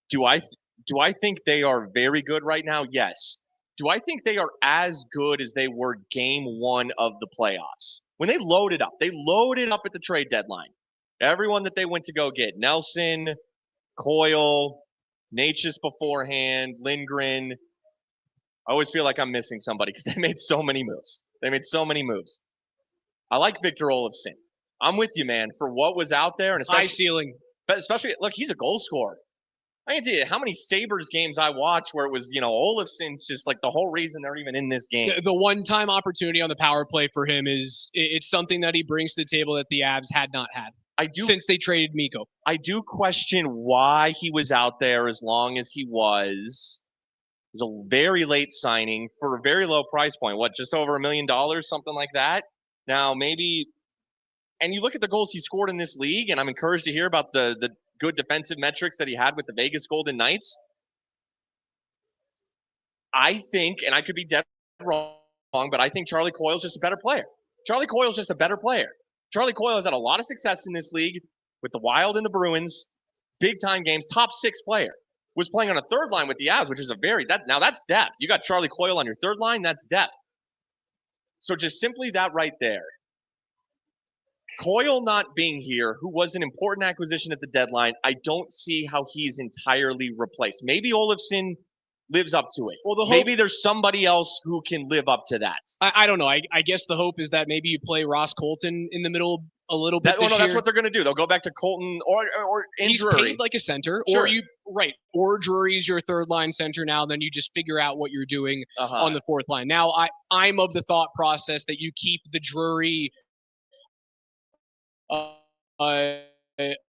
do I think they are very good right now? Yes. Do I think they are as good as they were game one of the playoffs? When they loaded up at the trade deadline. Everyone that they went to go get, Nelson, Coyle, Necas beforehand, Lindgren. I always feel like I'm missing somebody because they made so many moves. I like Victor Olofsson. I'm with you, man, for what was out there. And especially, high ceiling. Especially, look, he's a goal scorer. I can tell you how many Sabres games I watched where it was, Olofsson's just like the whole reason they're even in this game. The one-time opportunity on the power play for him it's something that he brings to the table that the Avs had not had since they traded Mikko. I do question why he was out there as long as he was. It was a very late signing for a very low price point. What, just over $1 million, something like that? Now, maybe – and you look at the goals he scored in this league, and I'm encouraged to hear about the good defensive metrics that he had with the Vegas Golden Knights. I think, and I could be dead wrong, but I think Charlie Coyle's just a better player. Charlie Coyle has had a lot of success in this league with the Wild and the Bruins, big-time games, top 6 player. Was playing on a third line with the Avs, which is now that's depth. You got Charlie Coyle on your third line, that's depth. So just simply that right there. Coyle not being here, who was an important acquisition at the deadline, I don't see how he's entirely replaced. Maybe Olofsson lives up to it. Well, maybe there's somebody else who can live up to that. I don't know. I guess the hope is that maybe you play Ross Colton in the middle a little bit this year. That's what they're going to do. They'll go back to Colton or injury. He's paid like a center. Sure. Or Drury's your third line center now. Then you just figure out what you're doing on the fourth line. Now, I'm of the thought process that you keep the Drury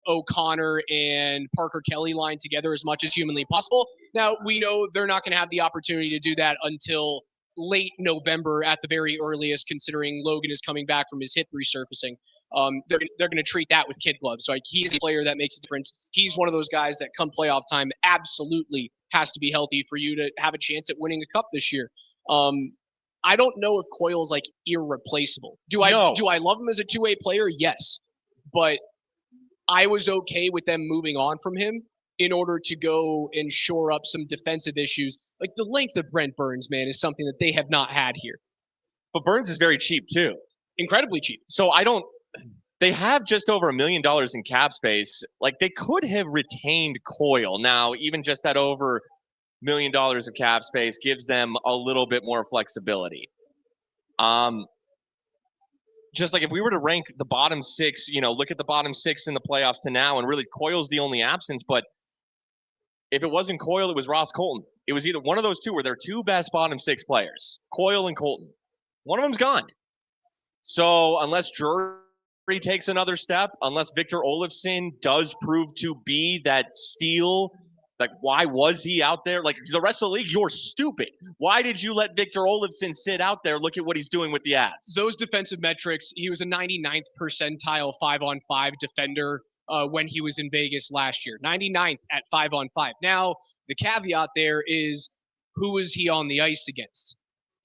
O'Connor and Parker Kelly line together as much as humanly possible. Now, we know they're not going to have the opportunity to do that until late November at the very earliest, considering Logan is coming back from his hip resurfacing. They're going to treat that with kid gloves. So he's a player that makes a difference. He's one of those guys that come playoff time absolutely has to be healthy for you to have a chance at winning a cup this year. I don't know if Coyle's like irreplaceable. Do I love him as a two-way player? Yes. But I was okay with them moving on from him in order to go and shore up some defensive issues. Like the length of Brent Burns, man, is something that they have not had here. But Burns is very cheap too. Incredibly cheap. So they have just over $1 million in cap space. Like they could have retained Coyle. Now, even just that over $1 million of cap space gives them a little bit more flexibility. Just like if we were to rank the bottom 6, look at the bottom 6 in the playoffs to now, and really Coyle's the only absence. But if it wasn't Coyle, it was Ross Colton. It was either one of those two were their two best bottom 6 players, Coyle and Colton. One of them's gone. So unless Drury takes another step, unless Victor Olofsson does prove to be that steal, like why was he out there? Like the rest of the league, you're stupid. Why did you let Victor Olofsson sit out there? Look at what he's doing with the Avs. Those defensive metrics, he was a 99th percentile 5-on-5 defender when he was in Vegas last year. 99th at 5-on-5. Now, the caveat there is who is he on the ice against?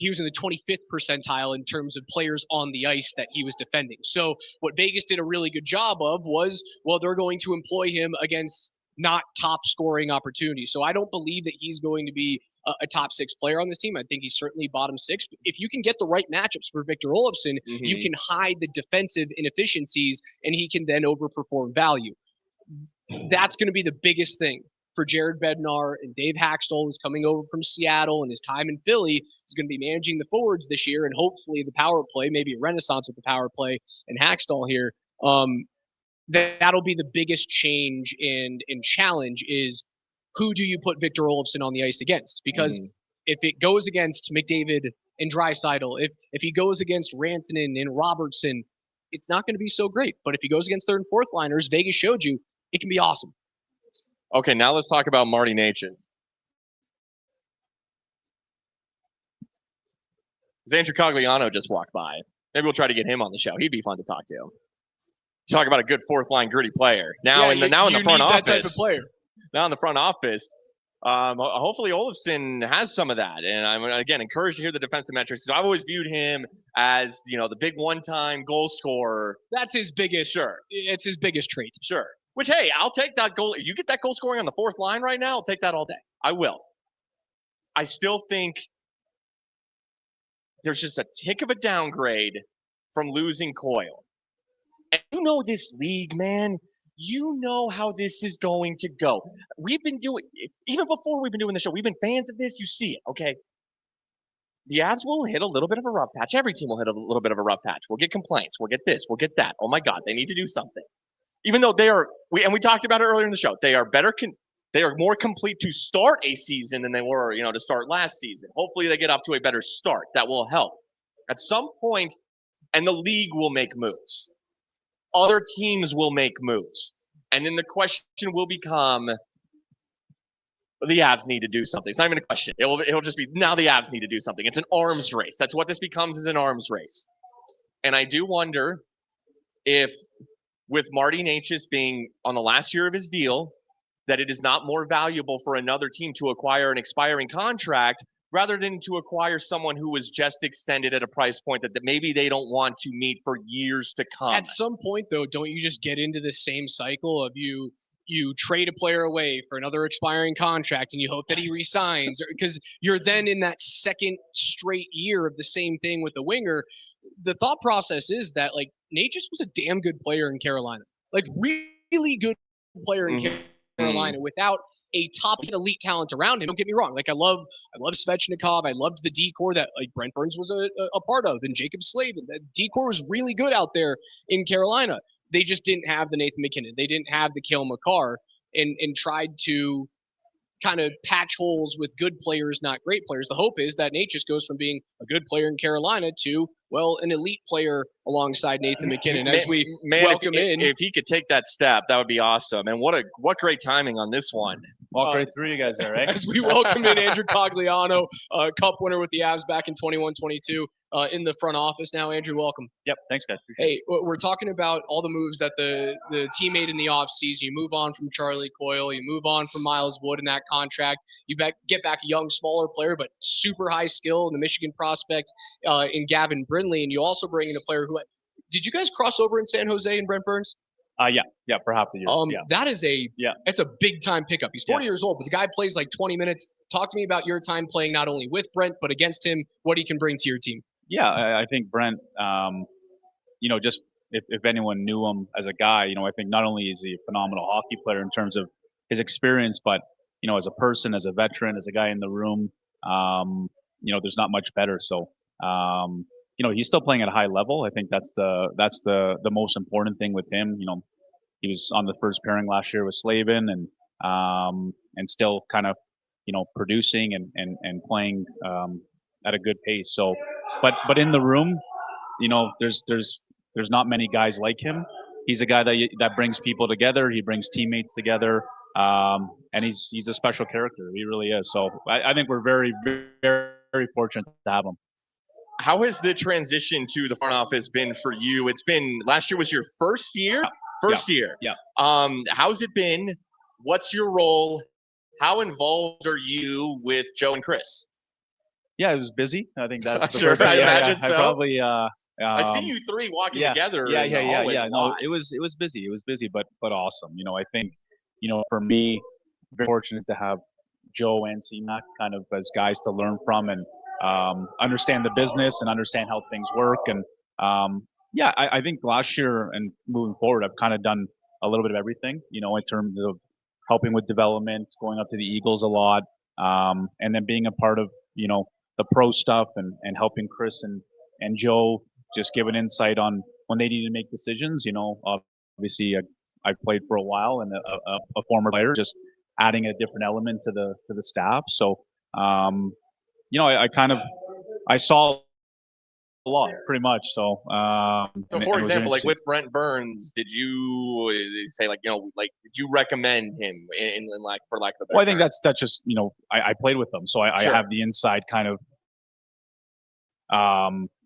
he was in the 25th percentile in terms of players on the ice that he was defending. So what Vegas did a really good job of was, well, they're going to employ him against not top scoring opportunities. So I don't believe that he's going to be a top 6 player on this team. I think he's certainly bottom 6. But if you can get the right matchups for Victor Olofsson, you can hide the defensive inefficiencies and he can then overperform value. That's going to be the biggest thing for Jared Bednar and Dave Haxtell, who's coming over from Seattle, and his time in Philly is going to be managing the forwards this year, and hopefully the power play, maybe a renaissance with the power play and Haxtell here. That'll be the biggest change and challenge is who do you put Victor Olofsson on the ice against? Because if it goes against McDavid and Draisaitl, if he goes against Rantanen and Robertson, it's not going to be so great. But if he goes against third and fourth liners, Vegas showed you it can be awesome. Okay, now let's talk about Marty Necas. Andrew Cogliano just walked by. Maybe we'll try to get him on the show. He'd be fun to talk to. Talk about a good fourth line gritty player. Now in the front office. That type of player. Now in the front office, hopefully Olofsson has some of that. And I'm again encouraged to hear the defensive metrics. I've always viewed him as the big one-time goal scorer. That's his biggest. Sure, it's his biggest trait. Sure. Which, hey, I'll take that goal. You get that goal scoring on the fourth line right now, I'll take that all day. I will. I still think there's just a tick of a downgrade from losing Coyle. And you know this league, man. You know how this is going to go. We've been doing, even before we've been doing the show, we've been fans of this. You see it, okay? The Avs will hit a little bit of a rough patch. Every team will hit a little bit of a rough patch. We'll get complaints. We'll get this. We'll get that. Oh, my God, they need to do something. Even though we talked about it earlier in the show, they are they are more complete to start a season than they were, to start last season. Hopefully they get up to a better start. That will help. At some point, and the league will make moves. Other teams will make moves. And then the question will become, the Avs need to do something. It's not even a question. It'll just be, now the Avs need to do something. It's an arms race. That's what this becomes, is an arms race. And I do wonder if, with Marty Necas being on the last year of his deal, that it is not more valuable for another team to acquire an expiring contract rather than to acquire someone who was just extended at a price point that maybe they don't want to meet for years to come. At some point, though, don't you just get into the same cycle of you trade a player away for another expiring contract and you hope that he resigns, because you're then in that second straight year of the same thing with the winger. The thought process is that Necas was a damn good player in Carolina, really good player in Carolina without a top elite talent around him. Don't get me wrong. I love Svechnikov. I loved the decor that Brent Burns was a part of, and Jacob Slavin. That decor was really good out there in Carolina. They just didn't have the Nathan McKinnon. They didn't have the Cale Makar, and tried to kind of patch holes with good players, not great players. The hope is that Necas goes from being a good player in Carolina to, an elite player alongside Nathan McKinnon as we welcome in. If he could take that step, that would be awesome. And what great timing on this one. Walk right through you guys there, right? As we welcome in Andrew Cogliano, Cup winner with the Avs back in 21-22, in the front office now. Andrew, welcome. Yep, thanks, guys. Hey, we're talking about all the moves that the team made in the offseason. You move on from Charlie Coyle. You move on from Miles Wood in that contract. You get back a young, smaller player, but super high skill in the Michigan prospect in Gavin Brindley. And you also bring in a player who – did you guys cross over in San Jose and Brent Burns? Yeah, perhaps a year. That is it's a big time pickup. He's 40 years old, but the guy plays 20 minutes. Talk to me about your time playing not only with Brent, but against him, what he can bring to your team. Yeah, I think Brent, just if anyone knew him as a guy, I think not only is he a phenomenal hockey player in terms of his experience, but, as a person, as a veteran, as a guy in the room, there's not much better. So, he's still playing at a high level. I think that's the most important thing with him. He was on the first pairing last year with Slavin and still kind of, producing and playing at a good pace. So, but in the room, there's not many guys like him. He's a guy that brings people together. He brings teammates together. And he's a special character. He really is. So I think we're very, very, very fortunate to have him. How has the transition to the front office been for you? Last year was your first year? First year. Yeah. How's it been? What's your role? How involved are you with Joe and Chris? Yeah, it was busy. I think that's the Sure, first thing. I imagine I so. probably. I see you three walking together. Yeah. in the hallways a No, lot. it was busy. It was busy, but awesome. I think, for me, very fortunate to have Joe and CMAC kind of as guys to learn from and understand the business and understand how things work. And I think last year and moving forward, I've kind of done a little bit of everything. In terms of helping with development, going up to the Eagles a lot, and then being a part of the pro stuff and helping Chris and Joe just give an insight on when they need to make decisions. Obviously I played for a while and a former player, just adding a different element to the staff. So I saw a lot pretty much. So So for example, like with Brent Burns, did you say did you recommend him in like, for lack of a better Well, I think term? that's just I played with them, so I Sure. have the inside kind of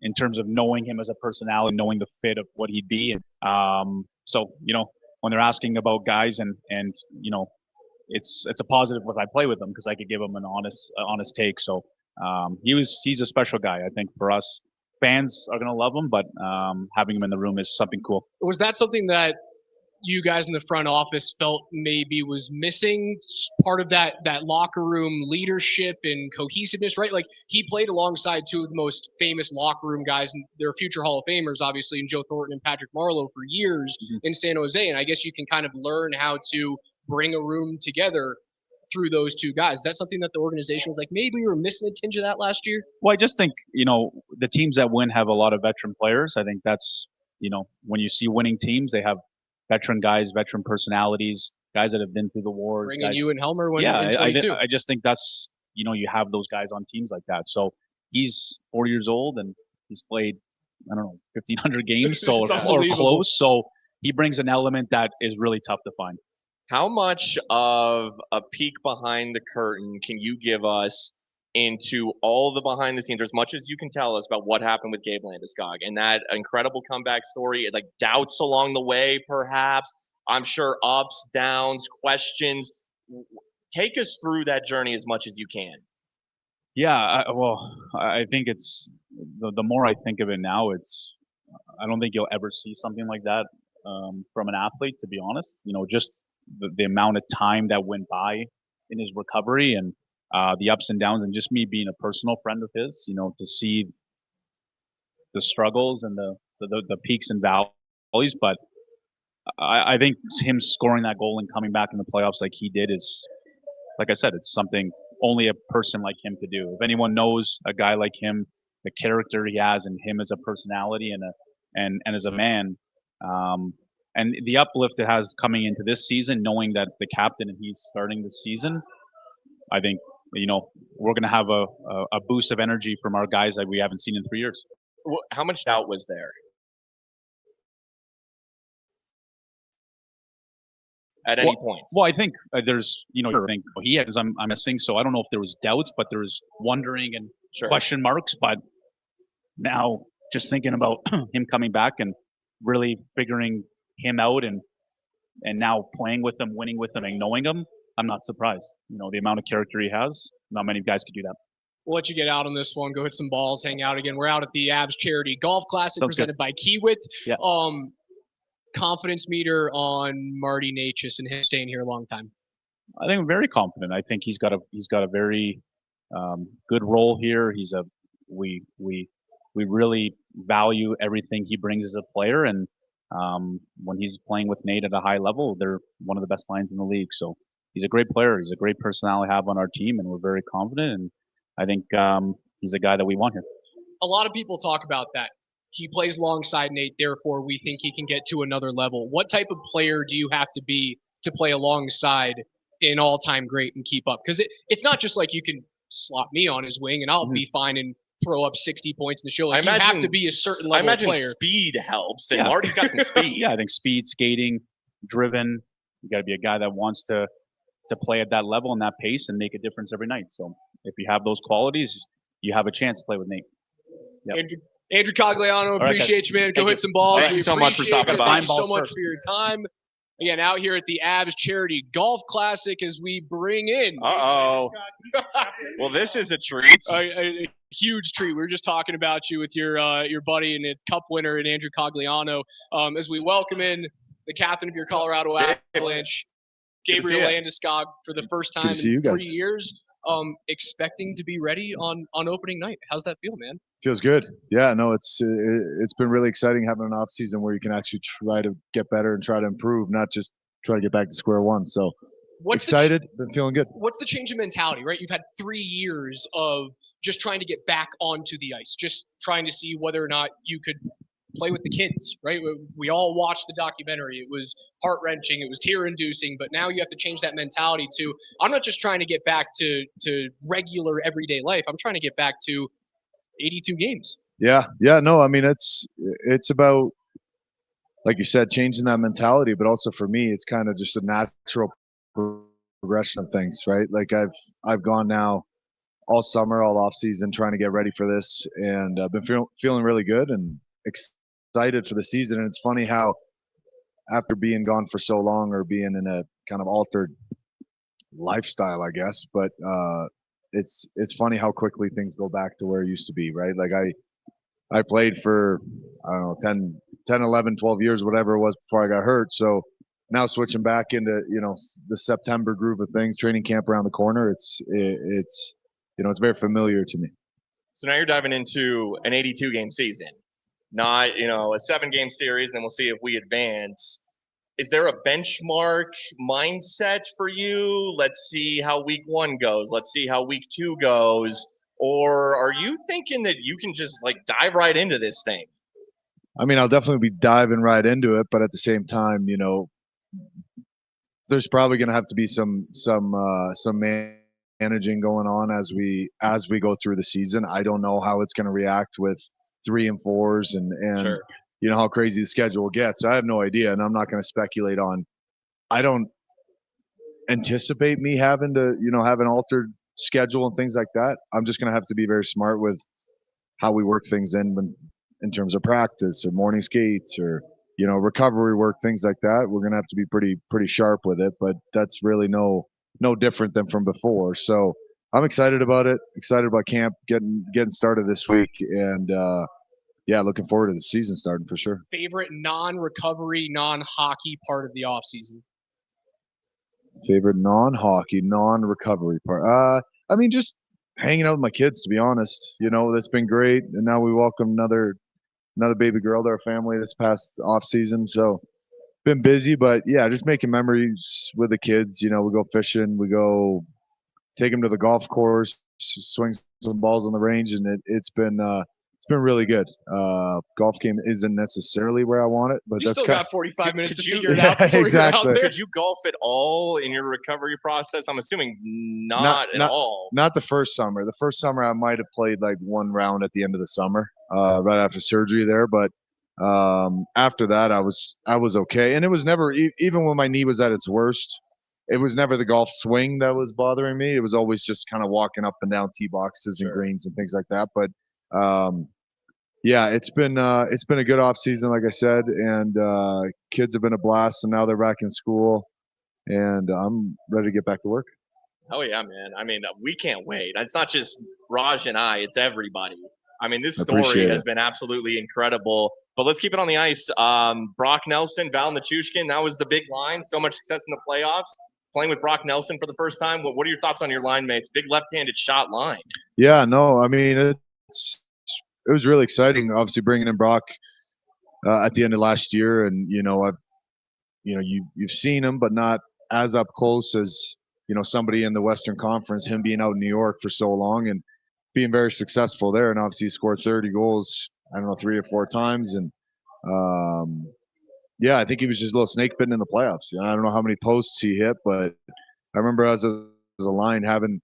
in terms of knowing him as a personality, knowing the fit of what he'd be. And so when they're asking about guys and it's a positive if I play with them because I could give them an honest take. So he's a special guy. I think for us fans are gonna love him, but having him in the room is something cool. Was that something that you guys in the front office felt maybe was missing part of that locker room leadership and cohesiveness, right? Like he played alongside two of the most famous locker room guys, and they're future Hall of Famers, obviously, in Joe Thornton and Patrick Marleau for years in San Jose. And I guess you can kind of learn how to bring a room together through those two guys. Is that something that the organization was like, maybe we were missing a tinge of that last year? Well, I just think, the teams that win have a lot of veteran players. I think that's, when you see winning teams, they have veteran guys, veteran personalities, guys that have been through the wars. Bringing guys, you and Helmer in I 22. just think that's, you have those guys on teams like that. So he's 40 years old and he's played, I don't know, 1,500 games so or close. So he brings an element that is really tough to find. How much of a peek behind the curtain can you give us into all the behind the scenes, or as much as you can tell us about what happened with Gabe Landeskog and that incredible comeback story, like doubts along the way, perhaps, I'm sure ups, downs, questions. Take us through that journey as much as you can. Yeah, I think it's the more I think of it now, I don't think you'll ever see something like that from an athlete, to be honest. Just the amount of time that went by in his recovery and the ups and downs, and just me being a personal friend of his, to see the struggles and the peaks and valleys. But I think him scoring that goal and coming back in the playoffs like he did is, like I said, it's something only a person like him could do. If anyone knows a guy like him, the character he has, and him as a personality and as a man, and the uplift it has coming into this season, knowing that the captain and he's starting the season, I think we're going to have a boost of energy from our guys that we haven't seen in 3 years. How much doubt was there at any point? Well, I think there's, I think he has, I'm missing, so I don't know if there was doubts, but there was wondering and question marks. But now just thinking about him coming back and really figuring him out and now playing with him, winning with him, and knowing him, I'm not surprised. The amount of character he has, not many guys could do that. We'll let you get out on this one. Go hit some balls, hang out again. We're out at the Avs Charity Golf Classic presented by Kiewit. Yeah. Confidence meter on Marty Necas and him staying here a long time. I think I'm very confident. I think he's got a very good role here. We really value everything he brings as a player, and when he's playing with Nate at a high level, they're one of the best lines in the league. So he's a great player. He's a great personality to have on our team, and we're very confident. And I think he's a guy that we want here. A lot of people talk about that. He plays alongside Nate, therefore we think he can get to another level. What type of player do you have to be to play alongside an all-time great and keep up? Because it's not just like you can slot me on his wing and I'll be fine and throw up 60 points in the show. Like you have to be a certain level of player. I imagine speed helps, and Marty's got some speed. Yeah, I think speed, skating, driven. You got to be a guy that wants to play at that level and that pace and make a difference every night. So if you have those qualities, you have a chance to play with Nate. Yep. Andrew Cogliano, appreciate you, man. Go hit some balls. Thank you so much for stopping by. Thank you so much for your time. Again, out here at the Avs Charity Golf Classic as we bring in. Well, this is a treat. huge treat. We were just talking about you with your buddy and cup winner and Andrew Cogliano as we welcome in the captain of your Colorado Avalanche, Gabriel Landeskog, for the first time in 3 years. Expecting to be ready on opening night. How's that feel, man? Feels good. Yeah, no, it's been really exciting having an off season where you can actually try to get better and try to improve, not just try to get back to square one. So excited, been feeling good. What's the change in mentality, right? You've had 3 years of just trying to get back onto the ice, just trying to see whether or not you could play with the kids, right? We all watched the documentary. It was heart-wrenching. It was tear-inducing. But now you have to change that mentality to, I'm not just trying to get back to regular everyday life. I'm trying to get back to 82 games. Yeah. No, I mean, it's about, like you said, changing that mentality. But also for me, it's kind of just a natural progression of things, right? Like I've gone now all summer, all off season, trying to get ready for this, and I've been feeling really good and excited for the season. And it's funny how after being gone for so long, or being in a kind of altered lifestyle, I guess, but it's funny how quickly things go back to where it used to be, right? Like I played for, I don't know, 10, 11, 12 years, whatever it was before I got hurt. So now switching back into, the September groove of things, training camp around the corner, it's very familiar to me. So now you're diving into an 82 game season, not, a 7-game series, and then we'll see if we advance. Is there a benchmark mindset for you? Let's see how week 1 goes. Let's see how week 2 goes. Or are you thinking that you can just dive right into this thing? I mean, I'll definitely be diving right into it, but at the same time, there's probably going to have to be some managing going on as we go through the season. I don't know how it's going to react with 3 and 4s and sure. How crazy the schedule gets. I have no idea, and I'm not going to speculate on. I don't anticipate me having to, have an altered schedule and things like that. I'm just going to have to be very smart with how we work things in terms of practice or morning skates or recovery work, things like that. We're going to have to be pretty sharp with it, but that's really no different than from before. So I'm excited about it. Excited about camp getting started this week, and looking forward to the season starting for sure. Favorite non-recovery, non-hockey part of the off season? Favorite non-hockey, non-recovery part? I mean, just hanging out with my kids, to be honest. That's been great, and now we welcome another baby girl to our family this past off season. So been busy, but yeah, just making memories with the kids. We go fishing, we go take them to the golf course, swing some balls on the range, and it's been really good. Golf game isn't necessarily where I want it, but you that's still got 45 minutes to figure it out. Exactly. Could you golf at all in your recovery process? I'm assuming not at all. Not the first summer. The first summer I might have played 1 round at the end of the summer, right after surgery there. But after that, I was okay. And it was never, even when my knee was at its worst, it was never the golf swing that was bothering me. It was always just kind of walking up and down tee boxes and greens and things like that. But it's been a good off season, like I said, and kids have been a blast, and now they're back in school, and I'm ready to get back to work. Oh yeah, man. I mean, we can't wait. It's not just Raj and I, it's everybody. I mean, this story has been absolutely incredible. But let's keep it on the ice. Brock Nelson, Val Nichushkin, that was the big line. So much success in the playoffs. Playing with Brock Nelson for the first time. What are your thoughts on your line mates? Big left-handed shot line. Yeah, no, I mean, it was really exciting. Obviously, bringing in Brock at the end of last year, and you've seen him, but not as up close as somebody in the Western Conference. Him being out in New York for so long and being very successful there, and obviously he scored 30 goals. I don't know, 3 or 4 times, and I think he was just a little snake bitten in the playoffs. I don't know how many posts he hit, but I remember as a line having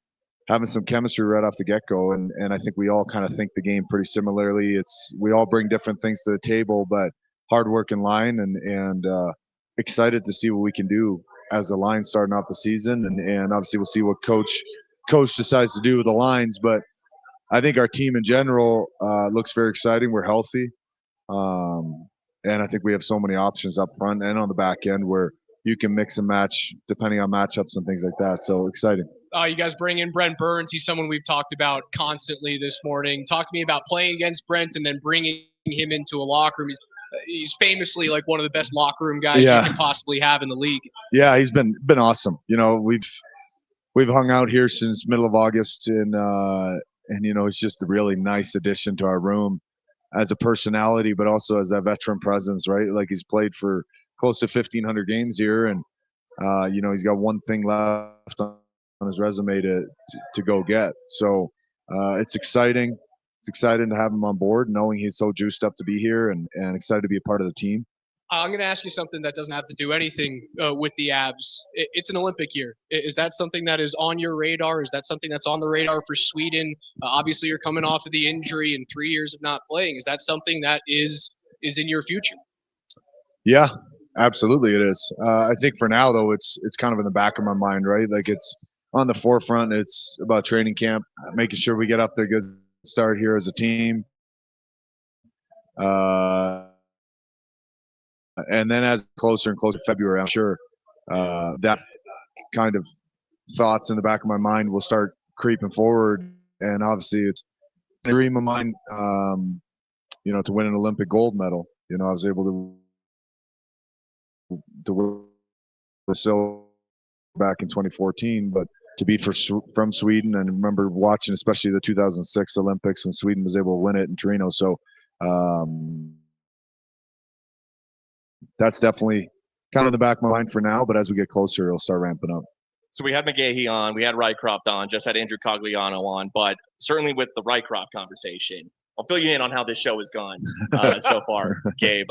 some chemistry right off the get-go, and I think we all kind of think the game pretty similarly. We all bring different things to the table, but hard-working line, and excited to see what we can do as a line starting off the season, and obviously we'll see what coach decides to do with the lines, but I think our team in general looks very exciting. We're healthy, and I think we have so many options up front and on the back end where you can mix and match depending on matchups and things like that. So exciting. You guys bring in Brent Burns. He's someone we've talked about constantly this morning. Talk to me about playing against Brent and then bringing him into a locker room. He's famously like one of the best locker room guys you can possibly have in the league. Yeah, he's been awesome. You know, we've hung out here since middle of August, and you know, it's just a really nice addition to our room as a personality, but also as a veteran presence, right? Like, he's played for close to 1,500 games here, and you know, he's got one thing left on his resume to go get. So it's exciting. It's exciting to have him on board, knowing he's so juiced up to be here, and excited to be a part of the team. I'm going to ask you something that doesn't have to do anything with the Avs. It's an Olympic year. Is that something that is on your radar? Is that something that's on the radar for Sweden? Obviously, you're coming off of the injury and 3 years of not playing. Is that something that is in your future? Yeah, absolutely it is. I think for now, though, it's kind of in the back of my mind, right? Like, it's on the forefront. It's about training camp, making sure we get off to a good start here as a team. And then as closer and closer to February, I'm sure that kind of thoughts in the back of my mind will start creeping forward. And obviously, it's a dream of mine, you know, to win an Olympic gold medal. You know, I was able to win the silver back in 2014, but to be from Sweden, and remember watching especially the 2006 Olympics when Sweden was able to win it in Torino. So that's definitely kind of in the back of my mind for now, but as we get closer, it'll start ramping up. So we had McGahey on, we had Rycroft on, just had Andrew Cogliano on, but certainly with the Rycroft conversation, I'll fill you in on how this show has gone so far, Gabe.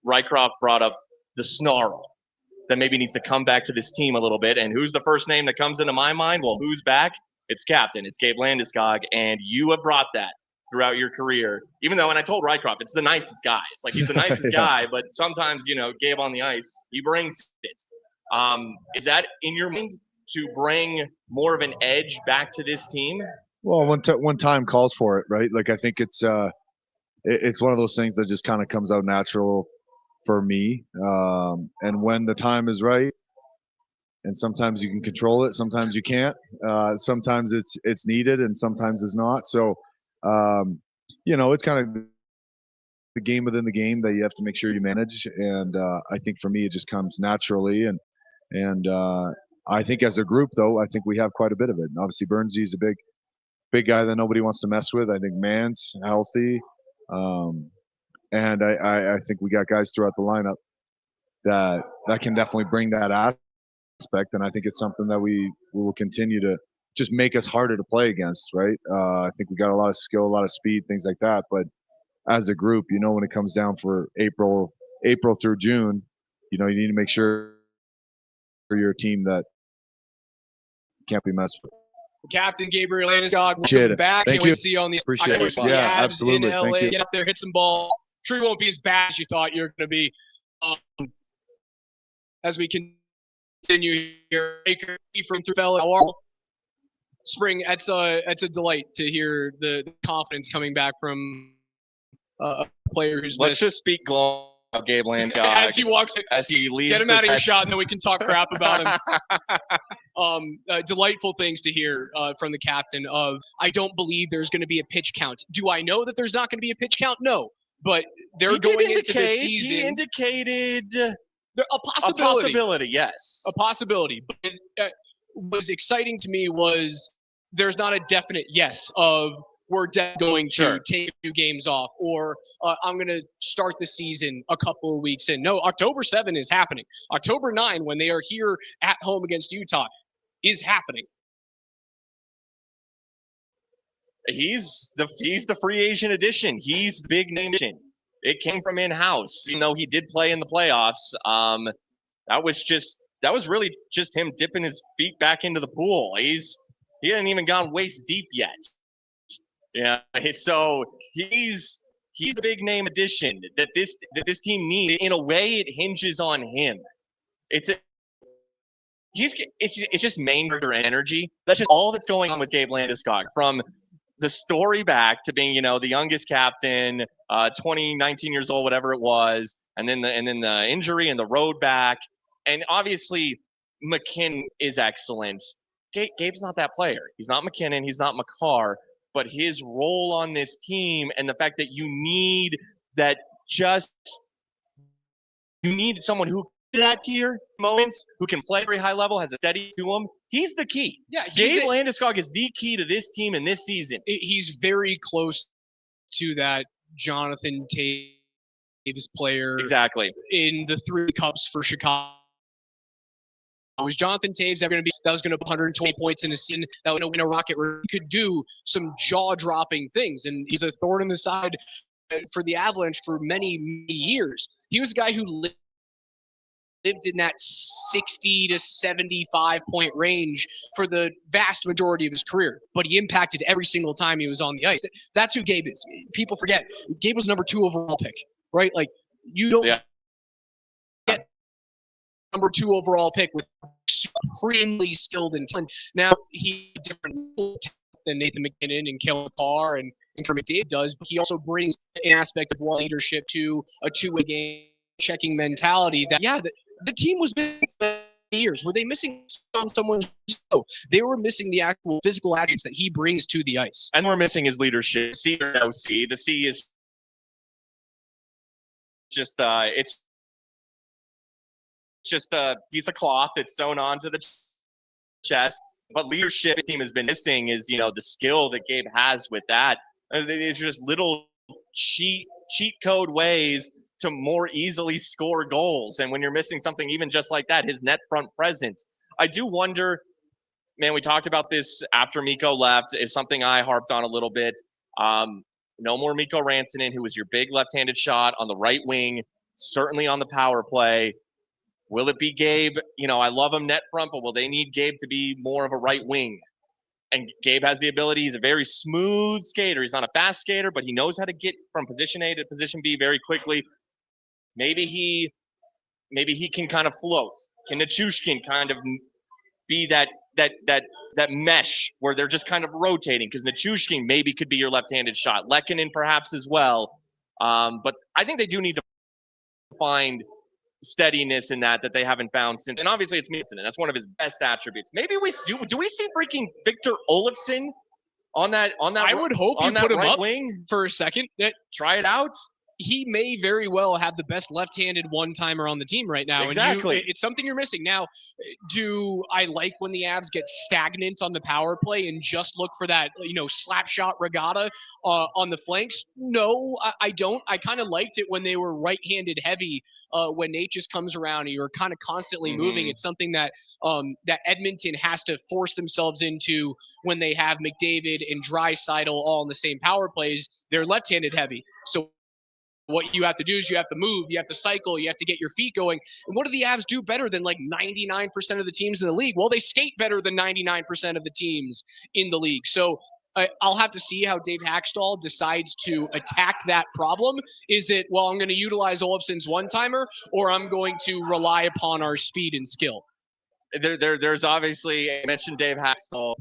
Rycroft brought up the snarl that maybe needs to come back to this team a little bit. And who's the first name that comes into my mind? Well, who's back? It's captain. It's Gabe Landeskog. And you have brought that throughout your career, even though, and I told Rycroft, it's the nicest guy. It's like, he's the nicest guy, but sometimes, you know, Gabe on the ice, he brings it. Is that in your mind to bring more of an edge back to this team? Well, when time calls for it, right? Like, I think it's one of those things that just kind of comes out natural for me. And when the time is right, and sometimes you can control it, sometimes you can't. Sometimes it's needed, and sometimes it's not. So, you know, it's kind of the game within the game that you have to make sure you manage. And I think for me, it just comes naturally. And I think as a group, though, I think we have quite a bit of it. And obviously, Burnsy's a big guy that nobody wants to mess with. I think Mann's healthy. And I think we got guys throughout the lineup that can definitely bring that aspect. And I think it's something that we will continue to just make us harder to play against, right? I think we got a lot of skill, a lot of speed, things like that. But as a group, you know, when it comes down for April through June, you know, you need to make sure you're a team that can't be messed with. Captain Gabriel Landeskog, welcome back. Thank Can't you. wait to see you on the Appreciate it. Yeah, absolutely. In LA. Thank you. Get up there, hit some ball. Sure, you won't be as bad as you thought you were going to be. As we continue here, Baker from Thurfell, Spring. That's a delight to hear the confidence coming back from a player who's. Let's just speak glowing about Gabe Landeskog as he walks in, as he leaves. Get him out of your shot, and then we can talk crap about him. Delightful things to hear from the captain. I don't believe there's going to be a pitch count. Do I know that there's not going to be a pitch count? No, but they're going into the season. He indicated a possibility. A possibility, yes. A possibility. But what was exciting to me was there's not a definite yes of we're going to take a few games off, or I'm going to start the season a couple of weeks in. No, October 7 is happening. October 9, when they are here at home against Utah, is happening. He's the free agent addition. He's the big name addition. It came from in-house, even though he did play in the playoffs. That was really just him dipping his feet back into the pool. He hadn't even gone waist deep yet. Yeah, so he's the big name addition that this team needs. In a way, it hinges on him. It's just main character energy. That's just all that's going on with Gabe Landeskog, from the story back to being, you know, the youngest captain, 19 years old, whatever it was, and then the injury and the road back. And obviously, McKinnon is excellent. Gabe's not that player. He's not McKinnon. He's not McCarr. But his role on this team and the fact that you need someone who can that tier moments, who can play very high level, has a steady to him. He's the key. Yeah, Gabe Landeskog is the key to this team in this season. He's very close to that Jonathan Taves player. Exactly. In the 3 cups for Chicago. Was Jonathan Taves ever going to be that was going to put 120 points in a season that would win a Rocket where he could do some jaw-dropping things? And he's a thorn in the side for the Avalanche for many, many years. He was a guy who lived in that 60 to 75 point range for the vast majority of his career, but he impacted every single time he was on the ice. That's who Gabe is. People forget Gabe was number 2 overall pick, right? Like you don't get number 2 overall pick with supremely skilled and talent. Now he's different than Nathan McKinnon and Cale Makar and Kermit McDavid does, but he also brings an aspect of leadership to a 2-way game checking mentality that the team was missing for years. Were they missing on someone's show? They were missing the actual physical attributes that he brings to the ice. And we're missing his leadership. C or no C. The C is just it's just a piece of cloth that's sewn onto the chest. But leadership this team has been missing is, the skill that Gabe has with that. It's just little cheat code ways to more easily score goals. And when you're missing something even just like that, his net front presence, I do wonder, man, we talked about this after Mikko left, is something I harped on a little bit. No more Mikko Rantanen, who was your big left-handed shot on the right wing, certainly on the power play. Will it be Gabe? I love him net front, but will they need Gabe to be more of a right wing? And Gabe has the ability. He's a very smooth skater. He's not a fast skater, but he knows how to get from position A to position B very quickly. Maybe he can kind of float. Can Nichushkin kind of be that mesh where they're just kind of rotating? Because Nichushkin maybe could be your left-handed shot. Lehkonen perhaps as well. But I think they do need to find steadiness in that they haven't found since. And obviously it's Miettinen. That's one of his best attributes. Maybe do we see freaking Victor Olofsson on that I would hope you put him up wing for a second. Try it out. He may very well have the best left-handed one-timer on the team right now. Exactly. And it's something you're missing. Now, do I like when the Avs get stagnant on the power play and just look for that, slap shot regatta on the flanks? No, I don't. I kind of liked it when they were right-handed heavy, when Nate just comes around and you're kind of constantly moving. It's something that that Edmonton has to force themselves into when they have McDavid and Draisaitl all in the same power plays. They're left-handed heavy. So what you have to do is you have to move, you have to cycle, you have to get your feet going. And what do the Avs do better than 99% of the teams in the league? Well, they skate better than 99% of the teams in the league. So I'll have to see how Dave Hackstall decides to attack that problem. Is it, well, I'm going to utilize Olofsson's one-timer, or I'm going to rely upon our speed and skill? There's obviously, I mentioned Dave Hackstall,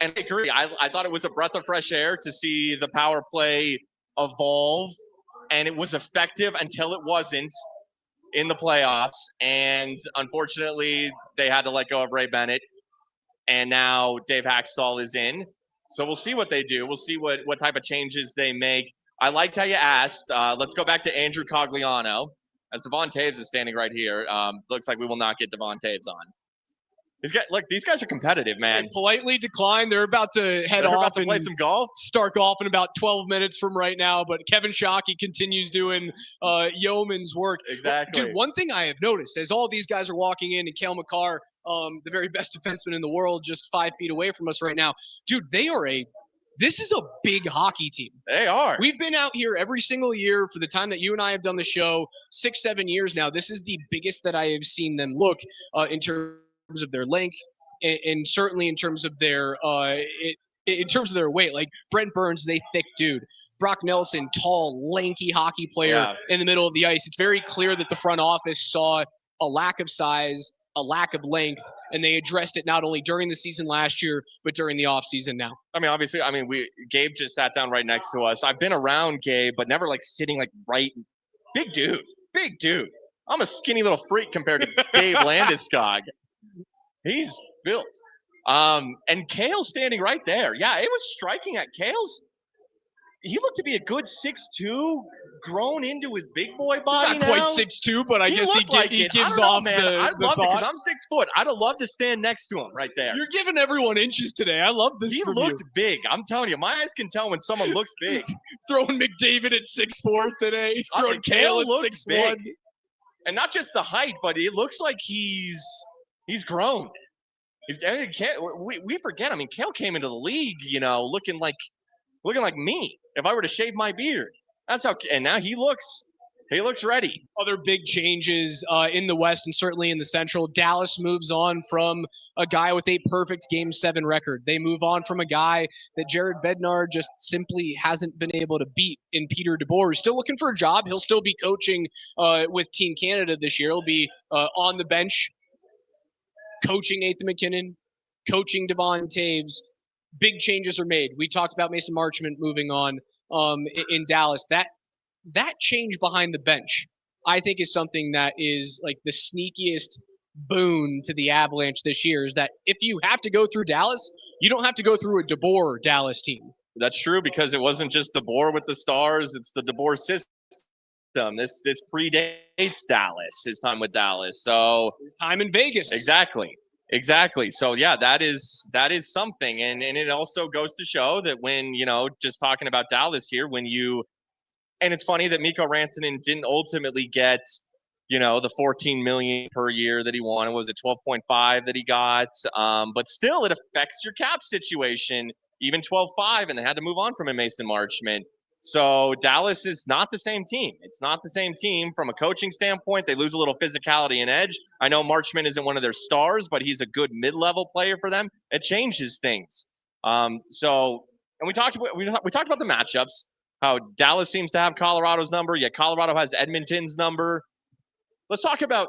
and I agree. I thought it was a breath of fresh air to see the power play evolve. And it was effective until it wasn't in the playoffs. And unfortunately, they had to let go of Ray Bennett. And now Dave Hackstall is in. So we'll see what they do. We'll see what type of changes they make. I liked how you asked. Let's go back to Andrew Cogliano. As Devon Taves is standing right here. Looks like we will not get Devon Taves on. These guys are competitive, man. They politely declined. They're about to head off and play some golf. Start golf in about 12 minutes from right now. But Kevin Shockey continues doing yeoman's work. Exactly. Dude, one thing I have noticed as all these guys are walking in, and Cale Makar, the very best defenseman in the world, just 5 feet away from us right now. Dude, this is a big hockey team. They are. We've been out here every single year for the time that you and I have done the show, 6-7 years now. This is the biggest that I have seen them look in terms of their length and certainly in terms of their weight. Like Brent Burns is a thick dude. Brock Nelson, tall, lanky hockey player in the middle of the ice. It's very clear that the front office saw a lack of size, a lack of length, and they addressed it not only during the season last year, but during the offseason now. Obviously, Gabe just sat down right next to us. I've been around Gabe, but never sitting right. Big dude. I'm a skinny little freak compared to Dave Landeskog. He's built. And Kale standing right there. Yeah, it was striking at Kale's. He looked to be a good 6'2", grown into his big boy body. He's not quite 6'2", but I guess he gives off man. the I'd love it thought. because I'm 6 foot. I'd have loved to stand next to him right there. You're giving everyone inches today. I love this. He looked big. I'm telling you, my eyes can tell when someone looks big. Throwing McDavid at 6'4" today. He's throwing Kale at 6'1". And not just the height, but it looks like he's grown. We forget. I mean, Kale came into the league, looking like me. If I were to shave my beard, that's how. And now he looks ready. Other big changes in the West and certainly in the Central. Dallas moves on from a guy with a perfect Game 7 record. They move on from a guy that Jared Bednar just simply hasn't been able to beat in Peter DeBoer. He's still looking for a job. He'll still be coaching with Team Canada this year. He'll be on the bench, coaching Nathan McKinnon, coaching Devon Taves. Big changes are made. We talked about Mason Marchment moving on in Dallas. That change behind the bench, I think, is something that is like the sneakiest boon to the Avalanche this year, is that if you have to go through Dallas, you don't have to go through a DeBoer Dallas team. That's true, because it wasn't just DeBoer with the Stars. It's the DeBoer system. This predates Dallas, his time with Dallas. So his time in Vegas. Exactly. So yeah, that is something, and it also goes to show that when just talking about Dallas here, and it's funny that Mikko Rantanen didn't ultimately get the $14 million per year that he wanted. Was it 12.5 that he got? But still, it affects your cap situation. Even 12.5, and they had to move on from a Mason Marchment. So Dallas is not the same team. It's not the same team from a coaching standpoint. They lose a little physicality and edge. I know Marchment isn't one of their stars, but he's a good mid-level player for them. It changes things. And we talked about the matchups. How Dallas seems to have Colorado's number, yet Colorado has Edmonton's number. Let's talk about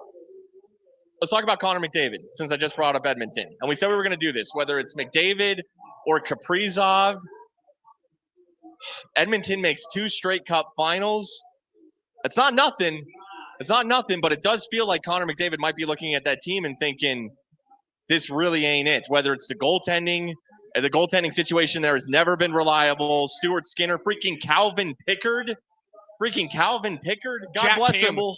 Connor McDavid, since I just brought up Edmonton. And we said we were going to do this, whether it's McDavid or Kaprizov. Edmonton makes 2 straight Cup finals. It's not nothing, but it does feel like Connor McDavid might be looking at that team and thinking, this really ain't it. Whether it's the goaltending situation there has never been reliable. Stuart Skinner, freaking Calvin Pickard. God bless him. Oh,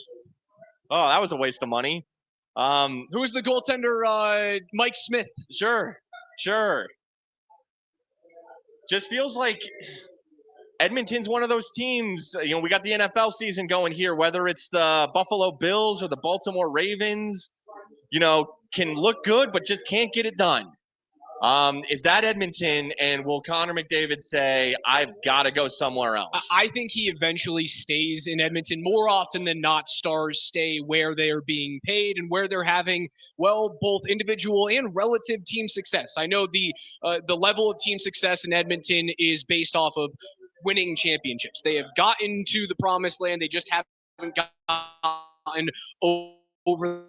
that was a waste of money. Who was the goaltender? Mike Smith. Sure. Just feels like Edmonton's one of those teams. We got the NFL season going here, whether it's the Buffalo Bills or the Baltimore Ravens, can look good, but just can't get it done. Is that Edmonton, and will Connor McDavid say, I've got to go somewhere else? I think he eventually stays in Edmonton. More often than not, stars stay where they are being paid and where they're having, both individual and relative team success. I know the level of team success in Edmonton is based off of winning championships. They have gotten to the promised land. They just haven't gotten over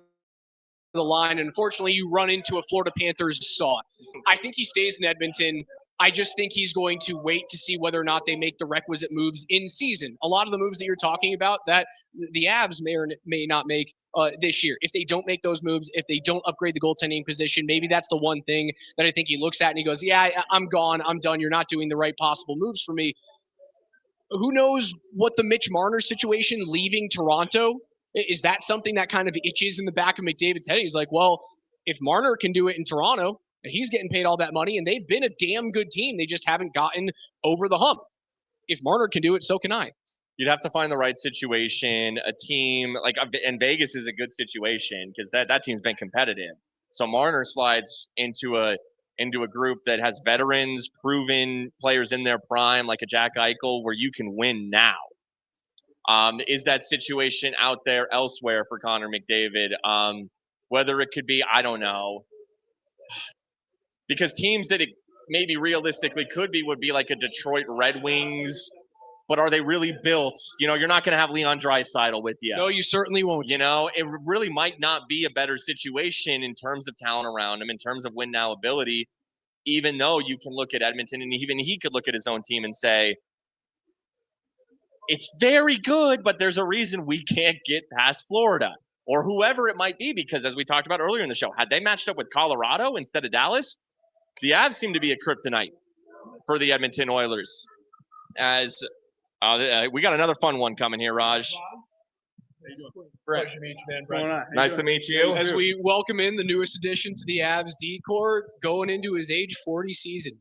the line. And unfortunately, you run into a Florida Panthers saw. I think he stays in Edmonton. I just think he's going to wait to see whether or not they make the requisite moves in season. A lot of the moves that you're talking about that the Avs may or may not make this year. If they don't make those moves, if they don't upgrade the goaltending position, maybe that's the one thing that I think he looks at and he goes, yeah, I'm gone. I'm done. You're not doing the right possible moves for me. Who knows what the Mitch Marner situation leaving Toronto, is that something that kind of itches in the back of McDavid's head? He's like, well, if Marner can do it in Toronto and he's getting paid all that money and they've been a damn good team, they just haven't gotten over the hump. If Marner can do it, so can I. You'd have to find the right situation, a team and Vegas is a good situation because that team's been competitive. So Marner slides into a group that has veterans, proven players in their prime, like a Jack Eichel, where you can win now. Is that situation out there elsewhere for Connor McDavid? Whether it could be, I don't know. Because teams that it maybe realistically could be would be like a Detroit Red Wings. But are they really built? You're not going to have Leon Draisaitl with you. No, you certainly won't. It really might not be a better situation in terms of talent around him, in terms of win now ability, even though you can look at Edmonton and even he could look at his own team and say, it's very good, but there's a reason we can't get past Florida or whoever it might be, because as we talked about earlier in the show, had they matched up with Colorado instead of Dallas, the Avs seem to be a kryptonite for the Edmonton Oilers. As we got another fun one coming here, Raj. Pleasure to meet you, man, Brent. Nice to meet you. As we welcome in the newest addition to the Avs decor, going into his age 40 season,